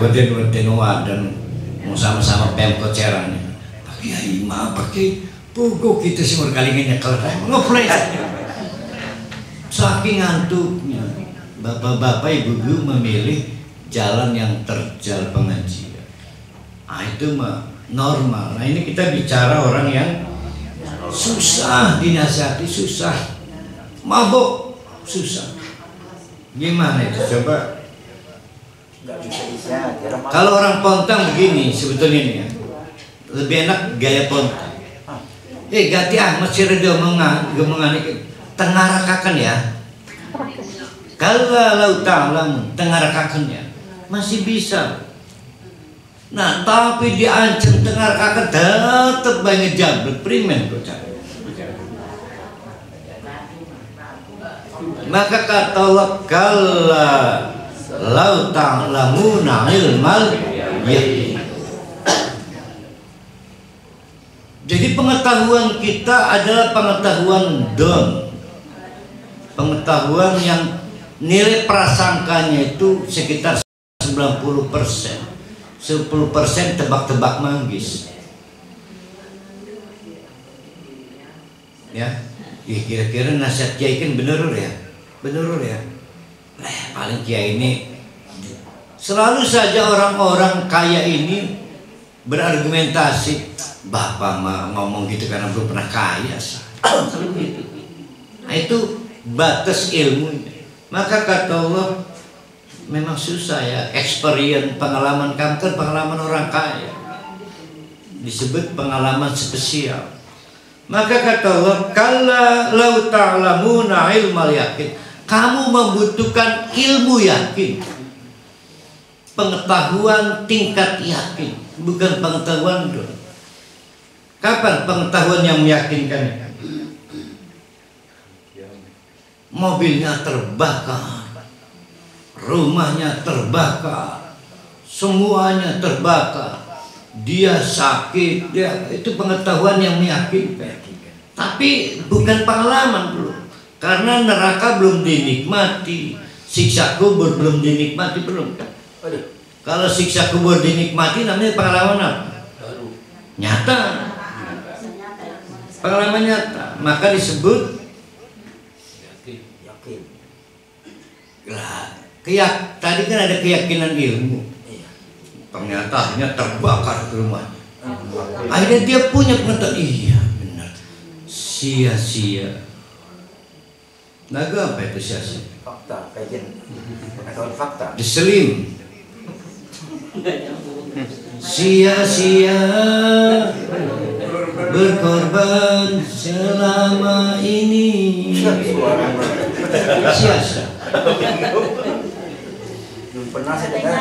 Weden wadan mau sama-sama pemkot Serang. Pak Kiai maaf Pak Kiai. Pukul kita sih berkali-kali nyekel. Ngefly. Saking ngantuknya, bapak-bapak ibu-ibu memilih jalan yang terjal pengajian. Itu mah normal. Nah ini kita bicara orang yang susah dinasihati, susah mabuk, susah. Gimana itu coba? Kalau orang Pontang begini sebetulnya nih ya, lebih enak gaya Pontang. Gati masih reda ngomongan tengarakakan ya. Kalau ta'lam tengarakakan ya masih bisa. Nah tapi diancam tengarakakan tetap banyak jablet primen kok. Maka kata Allah kalla lau ta'lamuna ilmal yaqin. Jadi pengetahuan kita adalah pengetahuan don, pengetahuan yang nilai prasangkanya itu sekitar 90%, 10% tebak-tebak manggis. Ya, kira-kira nasihat kiai kan bener ya, paling kiai ini selalu saja orang-orang kaya ini berargumentasi. Bapak mah ngomong gitu karena belum pernah kaya. Nah itu batas ilmu. Maka kata Allah memang susah ya, experience, pengalaman kamu kan pengalaman orang kaya, disebut pengalaman spesial. Maka kata Allah kalla lau ta'lamuna ilmal yaqin, kamu membutuhkan ilmu yakin, pengetahuan tingkat yakin, bukan pengetahuan don. Kapan pengetahuan yang meyakinkan? Mobilnya terbakar, rumahnya terbakar, semuanya terbakar, dia sakit, itu pengetahuan yang meyakinkan. Tapi bukan pengalaman belum, karena neraka belum dinikmati, siksa kubur belum dinikmati belum. Kalau siksa kubur dinikmati namanya pengalaman apa? Nyata. Pengalaman nyata, maka disebut yakin. Tadi kan ada keyakinan ilmu. Ternyata akhirnya terbakar ke rumahnya. Akhirnya dia punya pengetahuan, iya benar. Sia-sia. Naga apa itu sia-sia? Fakta, kajian pengetahuan fakta. Diselim. Sia-sia berkorban selama ini. Sia-sia. Belum pernah saya dengar.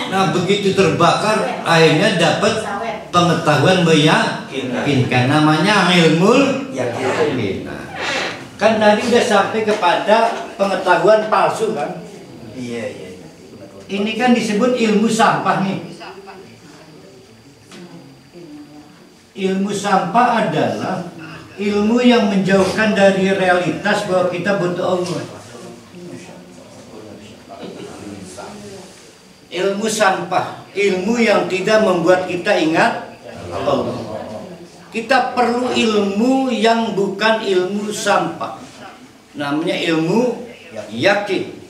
Nah begitu terbakar akhirnya dapat pengetahuan meyakinkan, namanya ilmu yakin. Kan tadi udah sampai kepada pengetahuan palsu kan? Iya. Ini kan disebut ilmu sampah nih. Ilmu sampah adalah ilmu yang menjauhkan dari realitas bahwa kita butuh Allah. Ilmu sampah, ilmu yang tidak membuat kita ingat Allah. Kita perlu ilmu yang bukan ilmu sampah, namanya ilmu yakin.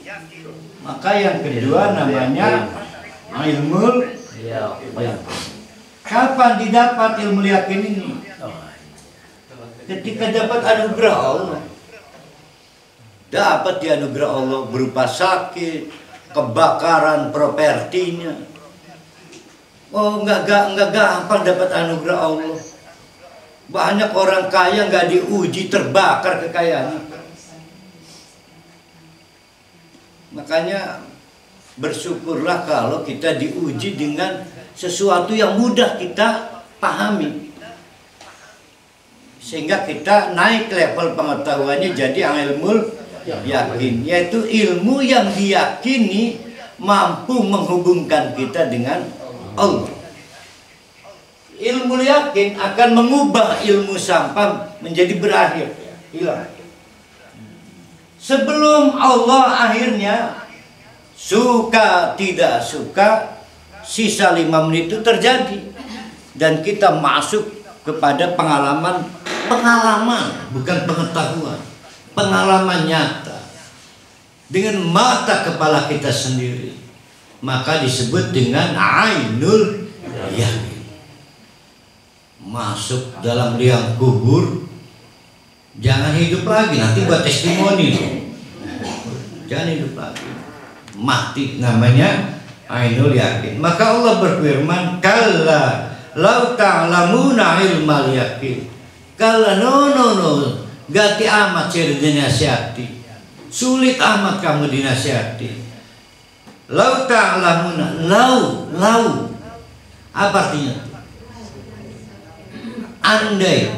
Maka yang kedua namanya ilmu yakin. Kapan didapat ilmu yakin ini? Ketika dapat anugerah Allah. dapat dianugerah Allah berupa sakit, kebakaran propertinya. Oh, enggak gampang dapat anugerah Allah. Banyak orang kaya nggak diuji terbakar kekayaannya. Makanya bersyukurlah kalau kita diuji dengan sesuatu yang mudah kita pahami, sehingga kita naik level pengetahuannya jadi ilmu yakin, yaitu ilmu yang diyakini mampu menghubungkan kita dengan Allah. Ilmu yakin akan mengubah ilmu sampah menjadi berakhir, hilang. Sebelum Allah akhirnya suka tidak suka, sisa 5 menit itu terjadi dan kita masuk kepada pengalaman bukan pengetahuan, pengalaman nyata dengan mata kepala kita sendiri, maka disebut dengan ainul yakin. Masuk dalam liang kubur, jangan hidup lagi, nanti buat testimoni. Jangan hidup lagi, mati, namanya ainul yakin. Maka Allah berfirman, kalla lau ta'lamuna ilmal yakin. Kalla no, gati amat ciri dinasihati, sulit amat kamu dinasihati. Lau ta'lamuna, lau apa artinya? Andai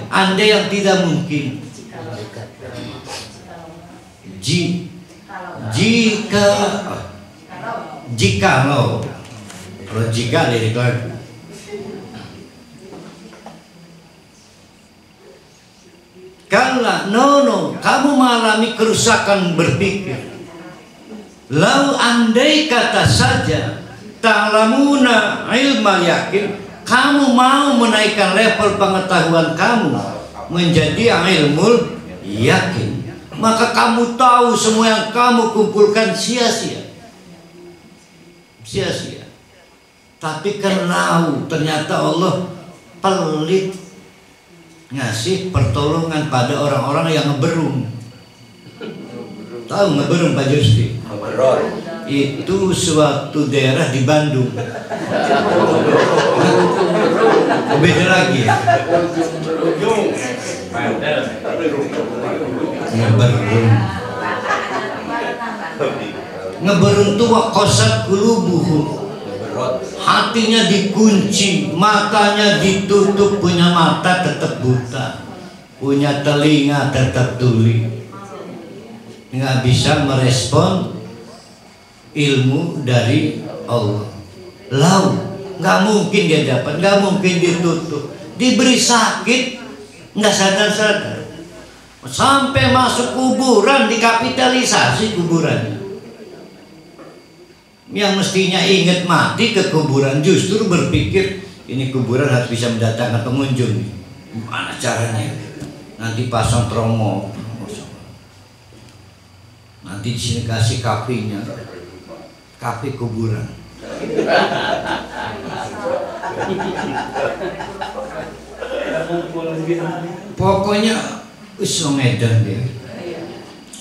yang tidak mungkin. Jikalau, kalau jika lirik lagi. Kalla no, kamu mengalami kerusakan berpikir. Lau andai kata saja ta'lamuna ilmal yakin, kamu mau menaikkan level pengetahuan kamu menjadi ilmu yakin, maka kamu tahu semua yang kamu kumpulkan sia-sia. Tapi karena ternyata Allah pelit ngasih pertolongan pada orang-orang yang ngeberung. Tahu ngeberung Pak Justi? Itu suatu daerah di Bandung. Beda lagi. Ngeberung itu wakosat kulubuhu, hatinya dikunci, matanya ditutup, punya mata tetap buta, punya telinga tetap tuli, nggak bisa merespon ilmu dari Allah. Lau, nggak mungkin dia dapat, nggak mungkin ditutup, diberi sakit, nggak sadar-sadar, sampai masuk kuburan dikapitalisasi kuburannya. Yang mestinya ingat mati ke kuburan justru berpikir ini kuburan harus bisa mendatangkan pengunjung. Gimana caranya? Nanti pasang promo, nanti di sini kasih kafenya, kafe kuburan. Pokoknya usomedan dia.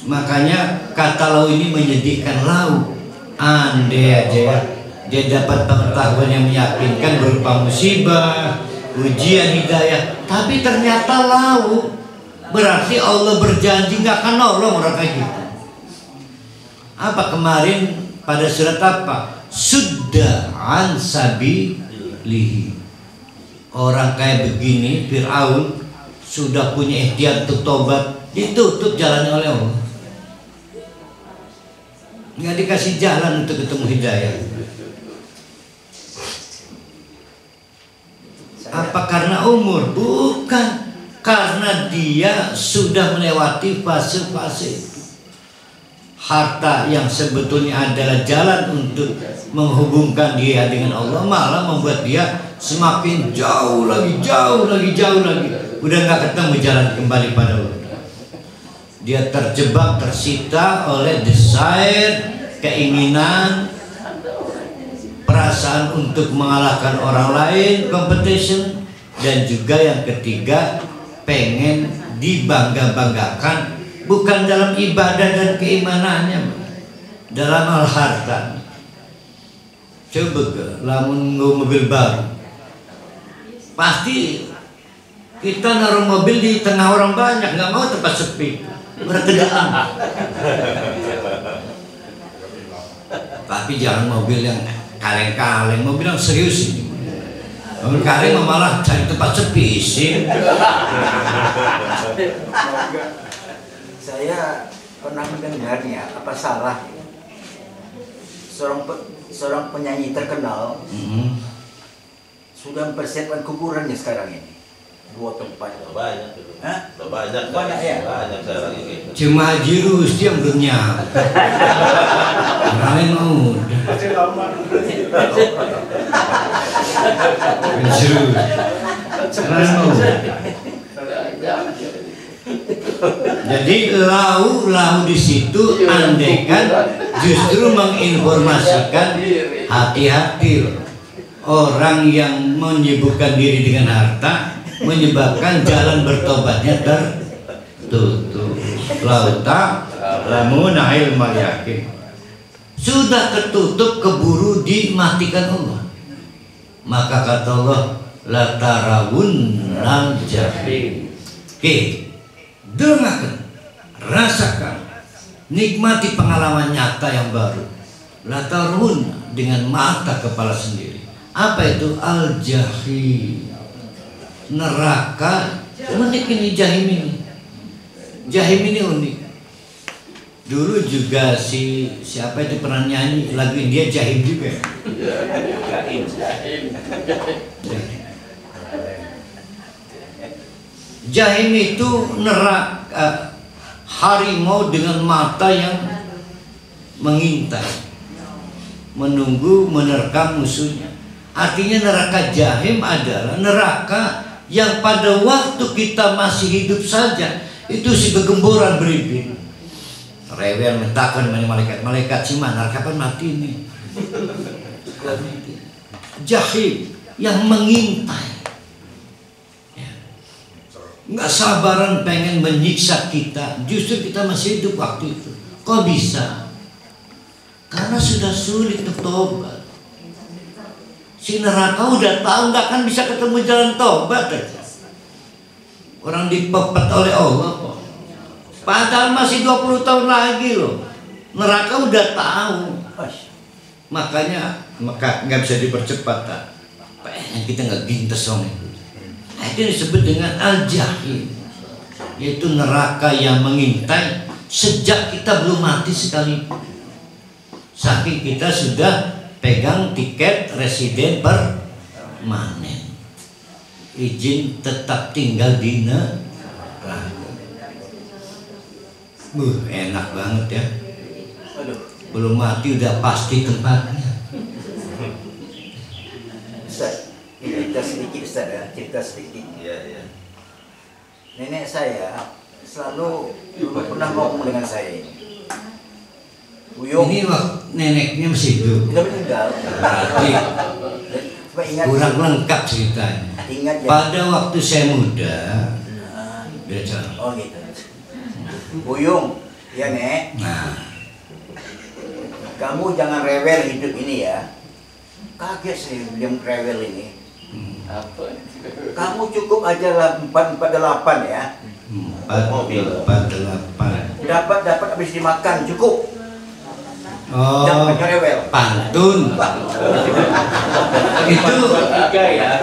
Makanya kata lau ini menyedihkan. Lau andai aja dia dapat pengetahuan yang meyakinkan berupa musibah, ujian, hidayah, tapi ternyata lau, berarti Allah berjanji nggak akan nolong orang kayak gitu. Apa kemarin pada surat apa? Sudah an sabilihi. Orang kayak begini, Fir'aun sudah punya ikhtiar untuk tobat, ditutup jalannya oleh Allah. Nggak dikasih jalan untuk ketemu hidayah. Apa karena umur? Bukan, karena dia sudah melewati fase-fase itu. Harta yang sebetulnya adalah jalan untuk menghubungkan dia dengan Allah malah membuat dia semakin jauh lagi. Udah nggak ketemu jalan kembali pada Allah. Dia terjebak, tersita oleh desire, keinginan, perasaan untuk mengalahkan orang lain, competition, dan juga yang ketiga pengen dibangga-banggakan bukan dalam ibadah dan keimanannya, dalam hal harta. Coba ke lamun mobil baru, pasti kita naruh mobil di tengah orang banyak, nggak mau tempat sepi, berkedaan. Tapi jangan mobil yang kaleng-kaleng, mobil yang serius ini. Mobil kaleng malah cari tempat sepi sih. Saya pernah mendengarnya, apa salah seorang penyanyi terkenal sudah mempersiapkan kuburannya sekarang ini 2 tempat. Banyak itu. Hah? Banyak. Banyak ya? Banyak sekarang ini. Cuma Haji Rusdi yang belum nyampe. Kalian mau? Kalian mau? Jadi lau di situ andaikan justru menginformasikan hati-hati orang yang menyibukkan diri dengan harta menyebabkan jalan bertobatnya tertutup. Lauta lamun ilmal yakin sudah tertutup, keburu dimatikan Allah. Maka kata Allah, la tarawunnal jahim. Dengarkan, rasakan, nikmati pengalaman nyata yang baru. La tarawun, dengan mata kepala sendiri. Apa itu al-jahim? Neraka. Unik ini jahim ini. Jahim ini unik. Dulu juga siapa itu pernah nyanyi lagu India, Jahim juga. Jahim itu neraka, harimau dengan mata yang mengintai, menunggu menerkam musuhnya. Artinya neraka jahim adalah neraka yang pada waktu kita masih hidup saja itu si kegemboran beribin. Rewel mentakkan malaikat si mana kapan mati ini. Jahim yang mengintai, nggak sabaran pengen menyiksa kita. Justru kita masih hidup waktu itu. Kok bisa? Karena sudah sulit bertobat. Si neraka udah tahu nggak akan bisa ketemu jalan tobat aja. Orang dipepet oleh Allah kok. Padahal masih 20 tahun lagi loh. Neraka udah tahu. Makanya nggak bisa dipercepat. Pengen kita nggak gintes om itu. Itu disebut dengan al-jahim, yaitu neraka yang mengintai sejak kita belum mati sekalipun. Saking kita sudah pegang tiket residen permanen, izin tetap tinggal di neraka. Enak banget ya. Belum mati udah pasti tempatnya. Ustaz, cerita sedikit Ustaz ya, cerita sedikit. Iya. Nenek saya selalu dulu pernah ngomong dengan saya ini. Buyung, Ini neneknya masih hidup. sudah meninggal. Berarti Cuma ingat, kurang lengkap ceritanya. ingat ya. Pada waktu saya muda, beda. Oh gitu. Buyung, ya Nek, Nah, kamu jangan rewel hidup ini ya. Kaget sih dia rewel ini. Kamu cukup aja lah 448 ya. 448. Dapat habis dimakan cukup. Oh, Jangan rewel. pantun. Itu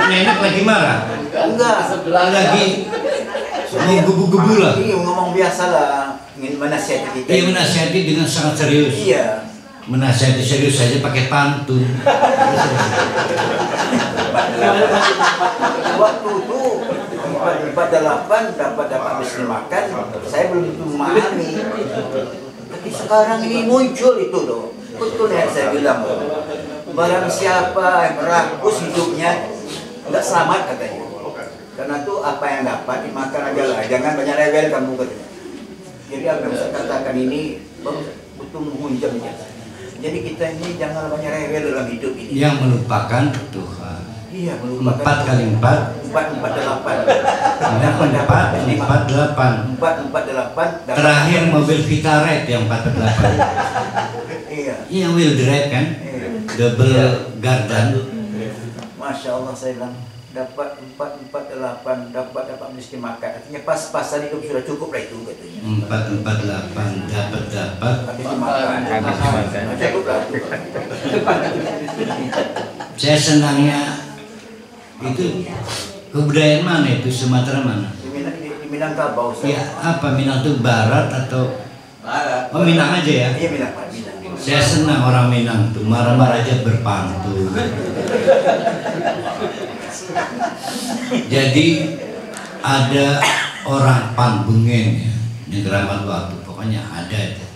nenek lagi marah, Enggak. lagi mau gebu-gebu lah. Iya, ngomong biasa lah, ingin menasihati kita. Dia menasihati dengan sangat serius. Iya. Menasihati serius saja pakai pantun. Waktu itu 448 dapat habis dimakan, saya belum tentu memahami. Tapi sekarang ini muncul itu loh. Betul yang saya bilang loh. Barang siapa yang merakus hidupnya nggak selamat katanya. Karena itu apa yang dapat dimakan aja lah. Jangan banyak rewel kamu katanya. Jadi apa yang saya katakan ini betul menghunjam ya. Jadi kita ini jangan banyak rewel dalam hidup ini. Yang melupakan Tuhan. Iya, melupakan 4 kali 4. 448. dapat 448. 448 dapat Terakhir mobil Vitara yang 448. Iya. Iya, wheel drive kan, double gardan. Masya Allah, saya bilang dapat 448 dapat miskin makan. Artinya pas tadi itu sudah cukup lah itu katanya. 448 dapat Miskin makan. Cukup lah itu. Saya senangnya itu kebudayaan mana itu, Sumatera mana? Di Minangkabau. Ya apa, Minang itu barat atau Barat. oh Minang aja ya? Iya, Minang. Saya senang orang Minang tuh marah-marah aja berpantun. Jadi ada orang Pambungen ya, Negaraman Waktu, pokoknya ada itu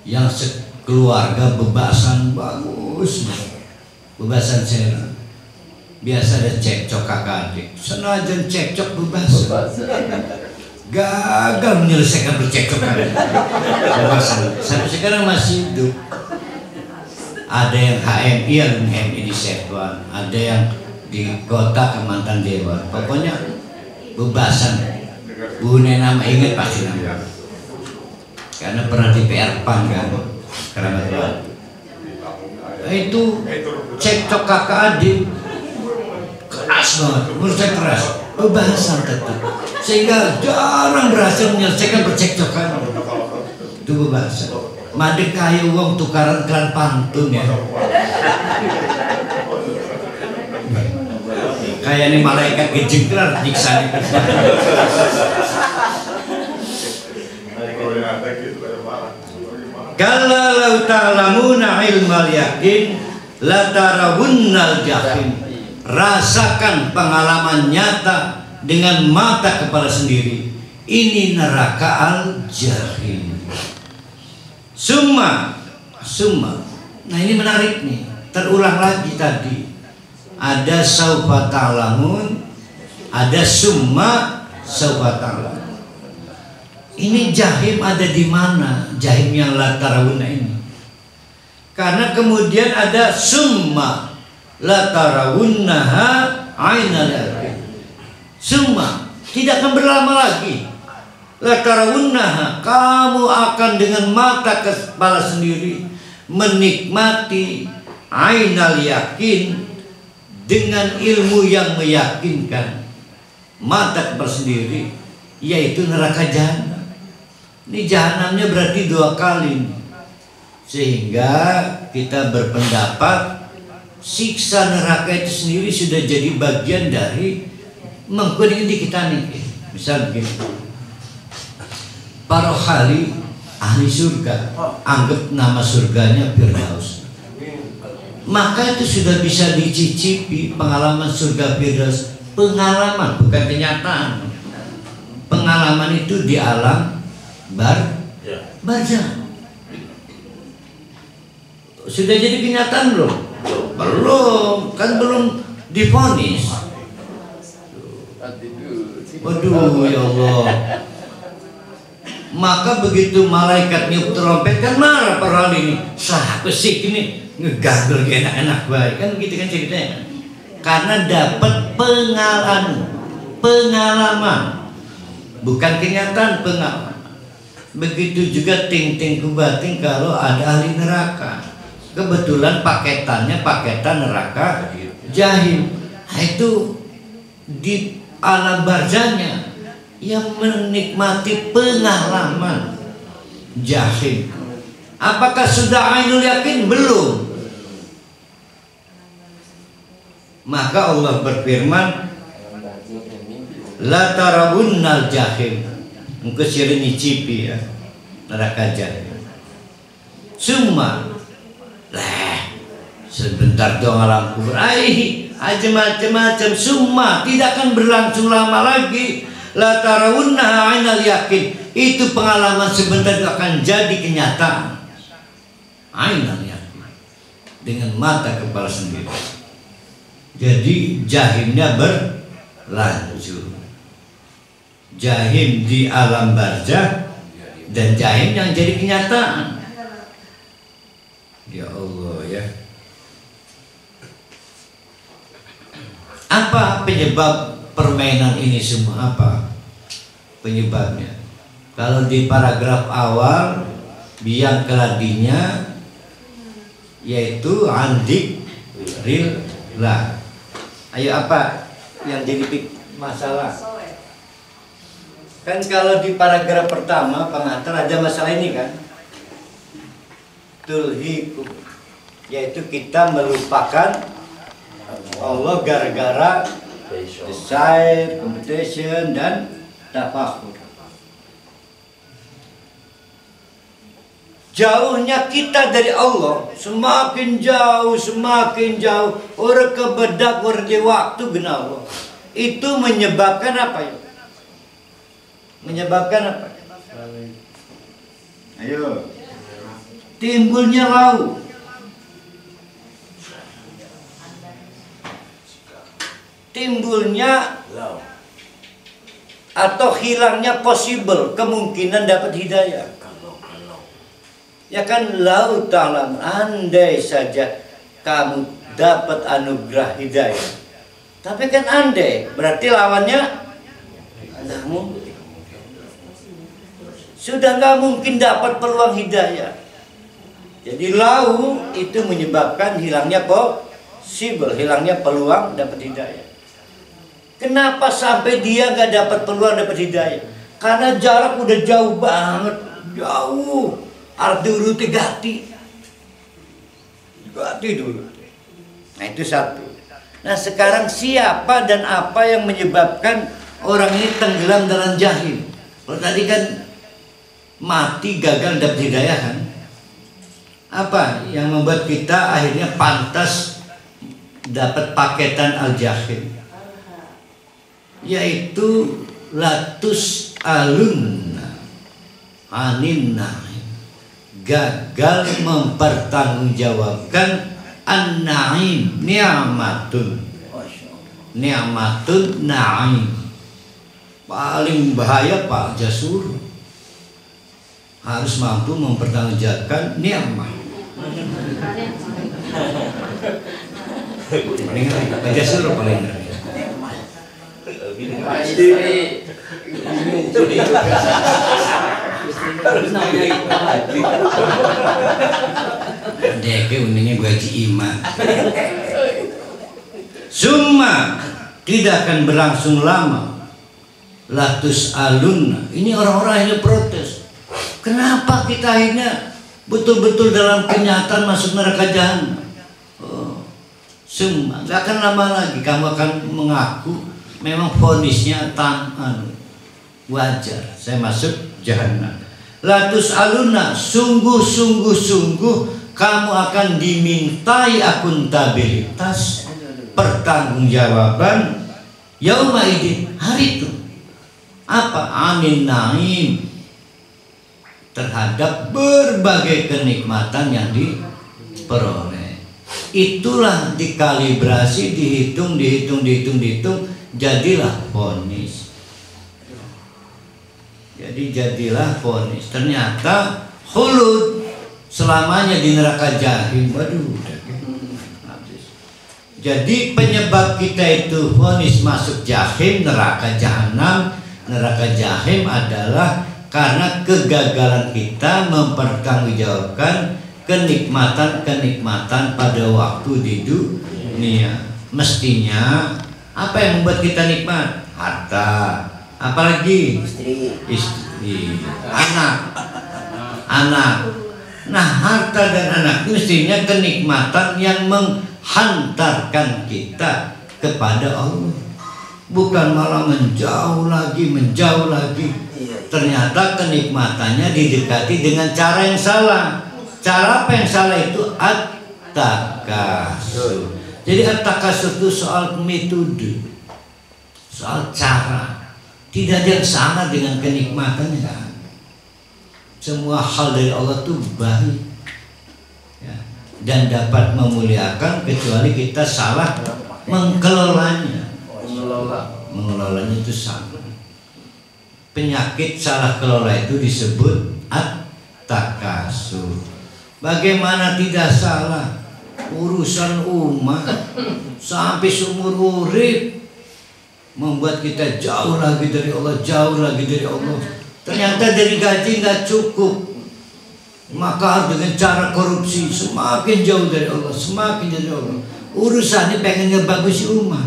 yang sekeluarga bebasan bagus, bebasan serang. Biasa ada cekcok kakak adik, senajan cekcok bebasan, gagal menyelesaikan percekcokan. Sampai sekarang masih hidup. Ada yang HMI, HMI di Setuan, ada yang di kota Kemantan Dewan. Pokoknya bebasan. Bune nama ingat pasti nama. Karena pernah di PR PAN kan, Keramat Waktu. Itu cekcok kakak adik. Keras banget, menurut saya keras, bebasan tetap, sehingga jarang berhasil menyelesaikan percekcokan. Itu bebasan. Made kayu uang tukaran kelan pantun ya. Kayak ini malaikat gejengklar nyiksa nih. Kalla law ta'lamuna ilmal yakin la tarawunnal jahim. Rasakan pengalaman nyata dengan mata kepala sendiri. Ini neraka al-jahim. Summa. Nah ini menarik nih. Terulang lagi tadi. Ada saufa ta'lamun, ada summa saufa ta'lamun. Ini jahim ada di mana? Jahim yang la tarawunna ini. Karena kemudian ada summa la tarawunnaha ainal yaqin. Summa tidak akan berlama lagi. La tarawunnaha, kamu akan dengan mata kepala sendiri menikmati ainal yakin, dengan ilmu yang meyakinkan. Mata kepala sendiri yaitu neraka jahanam. Ini jahanamnya berarti 2 kali. Sehingga kita berpendapat siksa neraka itu sendiri sudah jadi bagian dari mengkode kita nih. Misal begini, para ahli surga anggap nama surganya Firdaus, maka itu sudah bisa dicicipi pengalaman surga Firdaus. Pengalaman bukan kenyataan. Pengalaman itu di alam barzah. Sudah jadi kenyataan belum? Belum, kan belum divonis. Waduh ya Allah. Maka begitu malaikat niup trompet kan marah para ahli ini. Sah pesik ini ngegagel enak-enak baik kan gitu kan ceritanya. Karena dapat pengalaman. Bukan kenyataan, pengalaman. Begitu juga ting-ting kubating kalau ada ahli neraka. Kebetulan paketannya paketan neraka jahim. Nah, itu di alam barzahnya yang menikmati pengalaman jahim. Apakah sudah ainul yakin? Belum. Maka Allah berfirman, la tarawunnal jahim. Engkau sering nyicipi ya neraka jahim. Summa sebentar dong alam kubur. Aja macam-macam. Summa tidak akan berlangsung lama lagi. La tarawunnaha ainal yakin. Itu pengalaman sebentar itu akan jadi kenyataan. Ainal yakin, dengan mata kepala sendiri. Jadi jahimnya berlanjut. Jahim di alam barzah dan jahim yang jadi kenyataan. Ya Allah ya. Apa penyebab permainan ini semua? Apa penyebabnya? Kalau di paragraf awal biang keladinya yaitu andik ril lah. Ayo, apa yang jadi masalah? Kan kalau di paragraf pertama pengantar ada masalah ini kan, tulhikum, yaitu kita melupakan Allah gara-gara desire, competition, dan tafakhur. Jauhnya kita dari Allah semakin jauh, semakin jauh. Orang kebedak di waktu gena Allah. Itu menyebabkan apa ya? Menyebabkan apa? Ayo. Timbulnya lau. Timbulnya atau hilangnya possible, kemungkinan dapat hidayah. Ya kan, lau ta'lam, andai saja kamu dapat anugerah hidayah. Tapi kan andai, berarti lawannya nggak mungkin. Sudah nggak mungkin dapat peluang hidayah. Jadi lau itu menyebabkan hilangnya possible, hilangnya peluang dapat hidayah. Kenapa sampai dia nggak dapat peluang dapat hidayah? Karena jarak udah jauh banget, jauh. Arti uruti gati dulu. Nah, itu satu. Nah, sekarang siapa dan apa yang menyebabkan orang ini tenggelam dalam jahil? Kalau tadi kan mati gagal dapat hidayah kan? Apa yang membuat kita akhirnya pantas dapat paketan al-jahil? Yaitu latus alunna aninna, gagal mempertanggungjawabkan an-na'im, ni'matun na'im. Paling bahaya Pak Jasur, harus mampu mempertanggungjawabkan nikmat. Paling ngeri Pak Jasur, paling ngeri. Deke uningnya gaji iman. Summa, tidak akan berlangsung lama. Latus alun, ini orang-orang yang protes. Kenapa kita akhirnya betul-betul dalam kenyataan masuk neraka jahanam? Summa, gak akan lama lagi kamu akan mengaku memang vonisnya wajar, saya masuk jahanam. Latus aluna, sungguh kamu akan dimintai akuntabilitas, pertanggungjawaban yauma idin, hari itu. Apa? Amin naim, terhadap berbagai kenikmatan yang diperoleh. Itulah dikalibrasi, dihitung, jadilah vonis. Jadilah vonis. Ternyata khulud, selamanya di neraka jahim. Waduh, habis. Jadi penyebab kita itu vonis masuk jahim, neraka jahanam, neraka jahim adalah karena kegagalan kita mempertanggungjawabkan kenikmatan pada waktu di dunia. Mestinya apa yang membuat kita nikmat? Harta, apalagi istri, anak. Nah, harta dan anak mestinya kenikmatan yang menghantarkan kita kepada Allah, bukan malah menjauh lagi. Ternyata kenikmatannya didekati dengan cara yang salah. Cara apa yang salah itu? At-takasur. Jadi at-takasur itu soal metode, soal cara. Tidak ada yang sama dengan kenikmatannya. Semua hal dari Allah itu baik ya, dan dapat memuliakan kecuali kita salah mengelolanya. Mengelolanya itu salah. Penyakit salah kelola itu disebut at-takasur. Bagaimana tidak salah? Urusan umat sampai seumur urip membuat kita jauh lagi dari Allah, jauh lagi dari Allah. Ternyata dari gaji nggak cukup, maka dengan cara korupsi semakin jauh dari Allah, semakin jauh dari Allah. Urusannya pengen ngebagusi umat.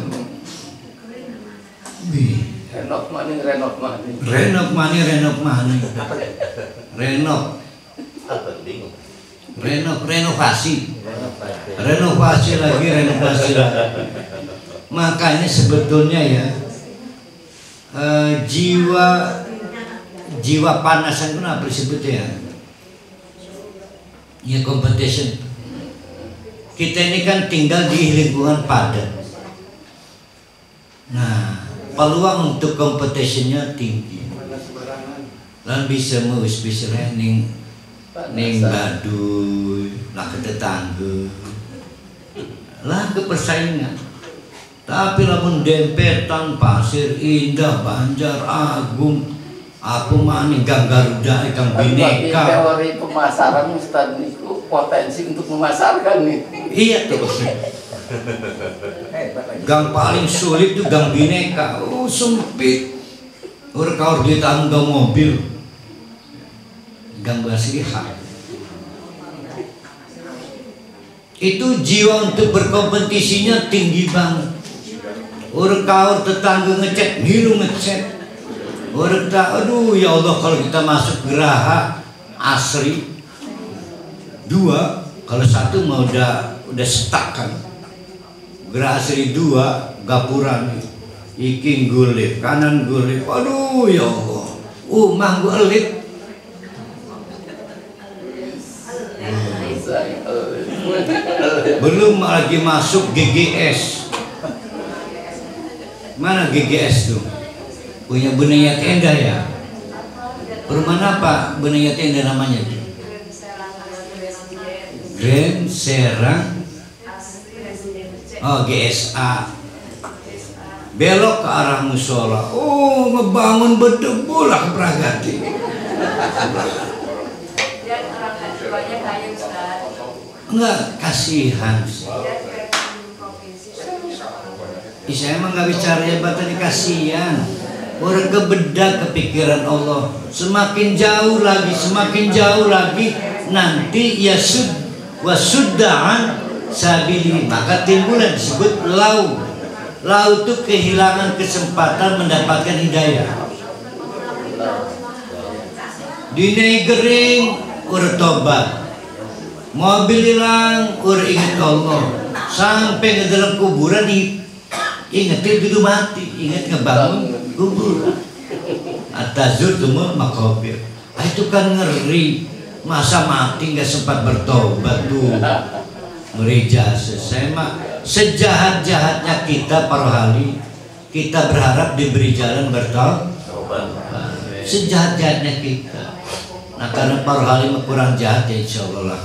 Renov money, renov money. Renov money, renov money. Renov. Bingung. Renovasi lagi. Makanya sebetulnya ya jiwa panasan itu apa disebutnya ya competition. Kita ini kan tinggal di lingkungan padat. Nah, peluang untuk competitionnya tinggi. Lan bisa ning Baduy, lah ke tetangga, lah ke persaingan. Tapi lamun dempetan Pasir Indah, Banjar Agung, apa maning Gang Garuda, Gang Bineka. Teori pemasaran Ustaz niku potensi untuk memasarkan nih. Iya tuh. Gang paling sulit itu Gang Bineka. Oh sempit. Kaur dia tangga mobil. Gang Basliha. Itu jiwa untuk berkompetisinya tinggi banget. Kaur tetangga ngecek, niru ngecek. Aduh ya Allah, kalau kita masuk geraha asri 2, kalau 1 mah udah stuck kan. Geraha asri 2 gapuran iki golip, kanan golip. Aduh ya Allah. Manggu elit. Belum lagi masuk GGS. Mana GGS tuh? Punya Benayat Endah ya? Perumahan apa Benayat Endah namanya? Grand Serang. Oh, GSA. Belok ke arah musola. Oh, ngebangun bedebu lah ke Pragati. Enggak, kasihan. Saya emang nggak bicara jabatan, kasihan. Orang kebedak kepikiran Allah. Semakin jauh lagi, nanti ya wasudda'an sabili, maka timbullah disebut lau. Lau itu kehilangan kesempatan mendapatkan hidayah. Dinai gering, tobat. Mobil hilang, ingat Allah. Sampai ke dalam kuburan ingat itu mati, ingat ngebangun kuburan. Atazur tuh makobir. Itu kan ngeri. Masa mati nggak sempat bertobat tuh. Ngeri jasa. Saya mah sejahat-jahatnya kita para hali, kita berharap diberi jalan bertobat. Sejahat-jahatnya kita. Nah karena para hali kurang jahat ya insya Allah lah.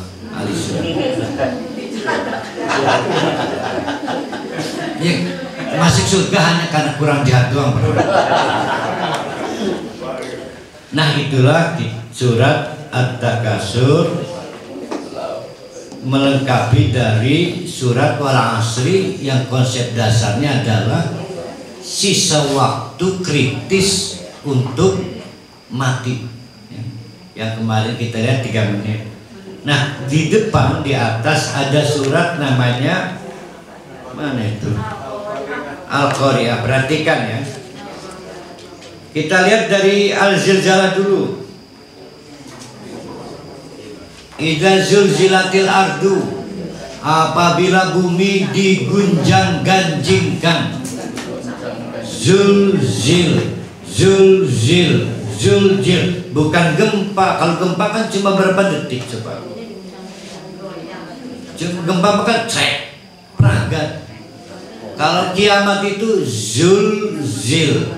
Ya, masuk surga hanya karena kurang jahat doang. Nah itulah surat At-Takasur melengkapi dari surat Wal Asri yang konsep dasarnya adalah sisa waktu kritis untuk mati. Yang kemarin kita lihat 3 menit. Nah di depan di atas ada surat namanya mana itu? Al-Qari'ah. Perhatikan ya. Kita lihat dari Al-Zilzalah dulu. Idza zulzilatil ardu, apabila bumi digunjang-ganjingkan. Zulzil, bukan gempa. Kalau gempa kan cuma berapa detik coba. Gempa kan cek, peragat. Kalau kiamat itu zulzil.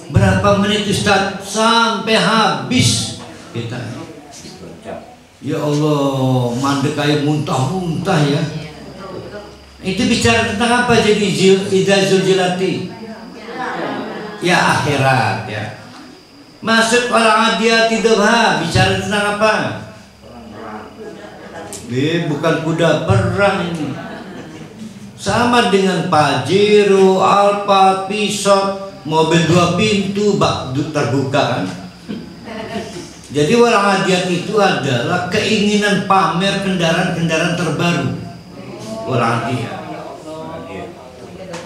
Berapa menit Ustaz? Sampai habis kita. Ya Allah, mandek kayak muntah-muntah ya. Itu bicara tentang apa jadi idza zulzilati? Ya akhirat ya. Masuk wal adiyati dhabha, bicara tentang apa? Bukan kuda perang ini. sama dengan Pajero, Alphard, Peugeot, mobil 2 pintu bak terbuka kan. Jadi Walang Adian itu adalah keinginan pamer kendaraan-kendaraan terbaru. Walang Adian.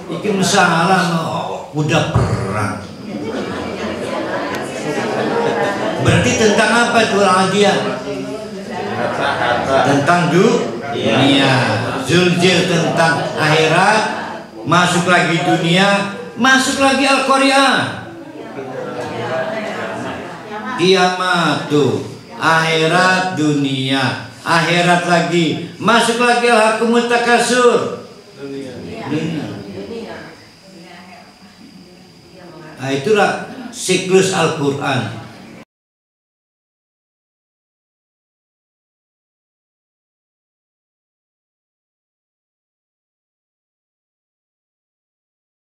Iki masalah udah perang. Berarti tentang apa itu Walang Adian? Tentang dunia. Zulzil tentang akhirat, masuk lagi dunia, masuk lagi Al-Qari'ah. Kiamat tuh, akhirat dunia, akhirat lagi, masuk lagi Al-Hakumut Takasur. Nah, itulah siklus Al-Quran.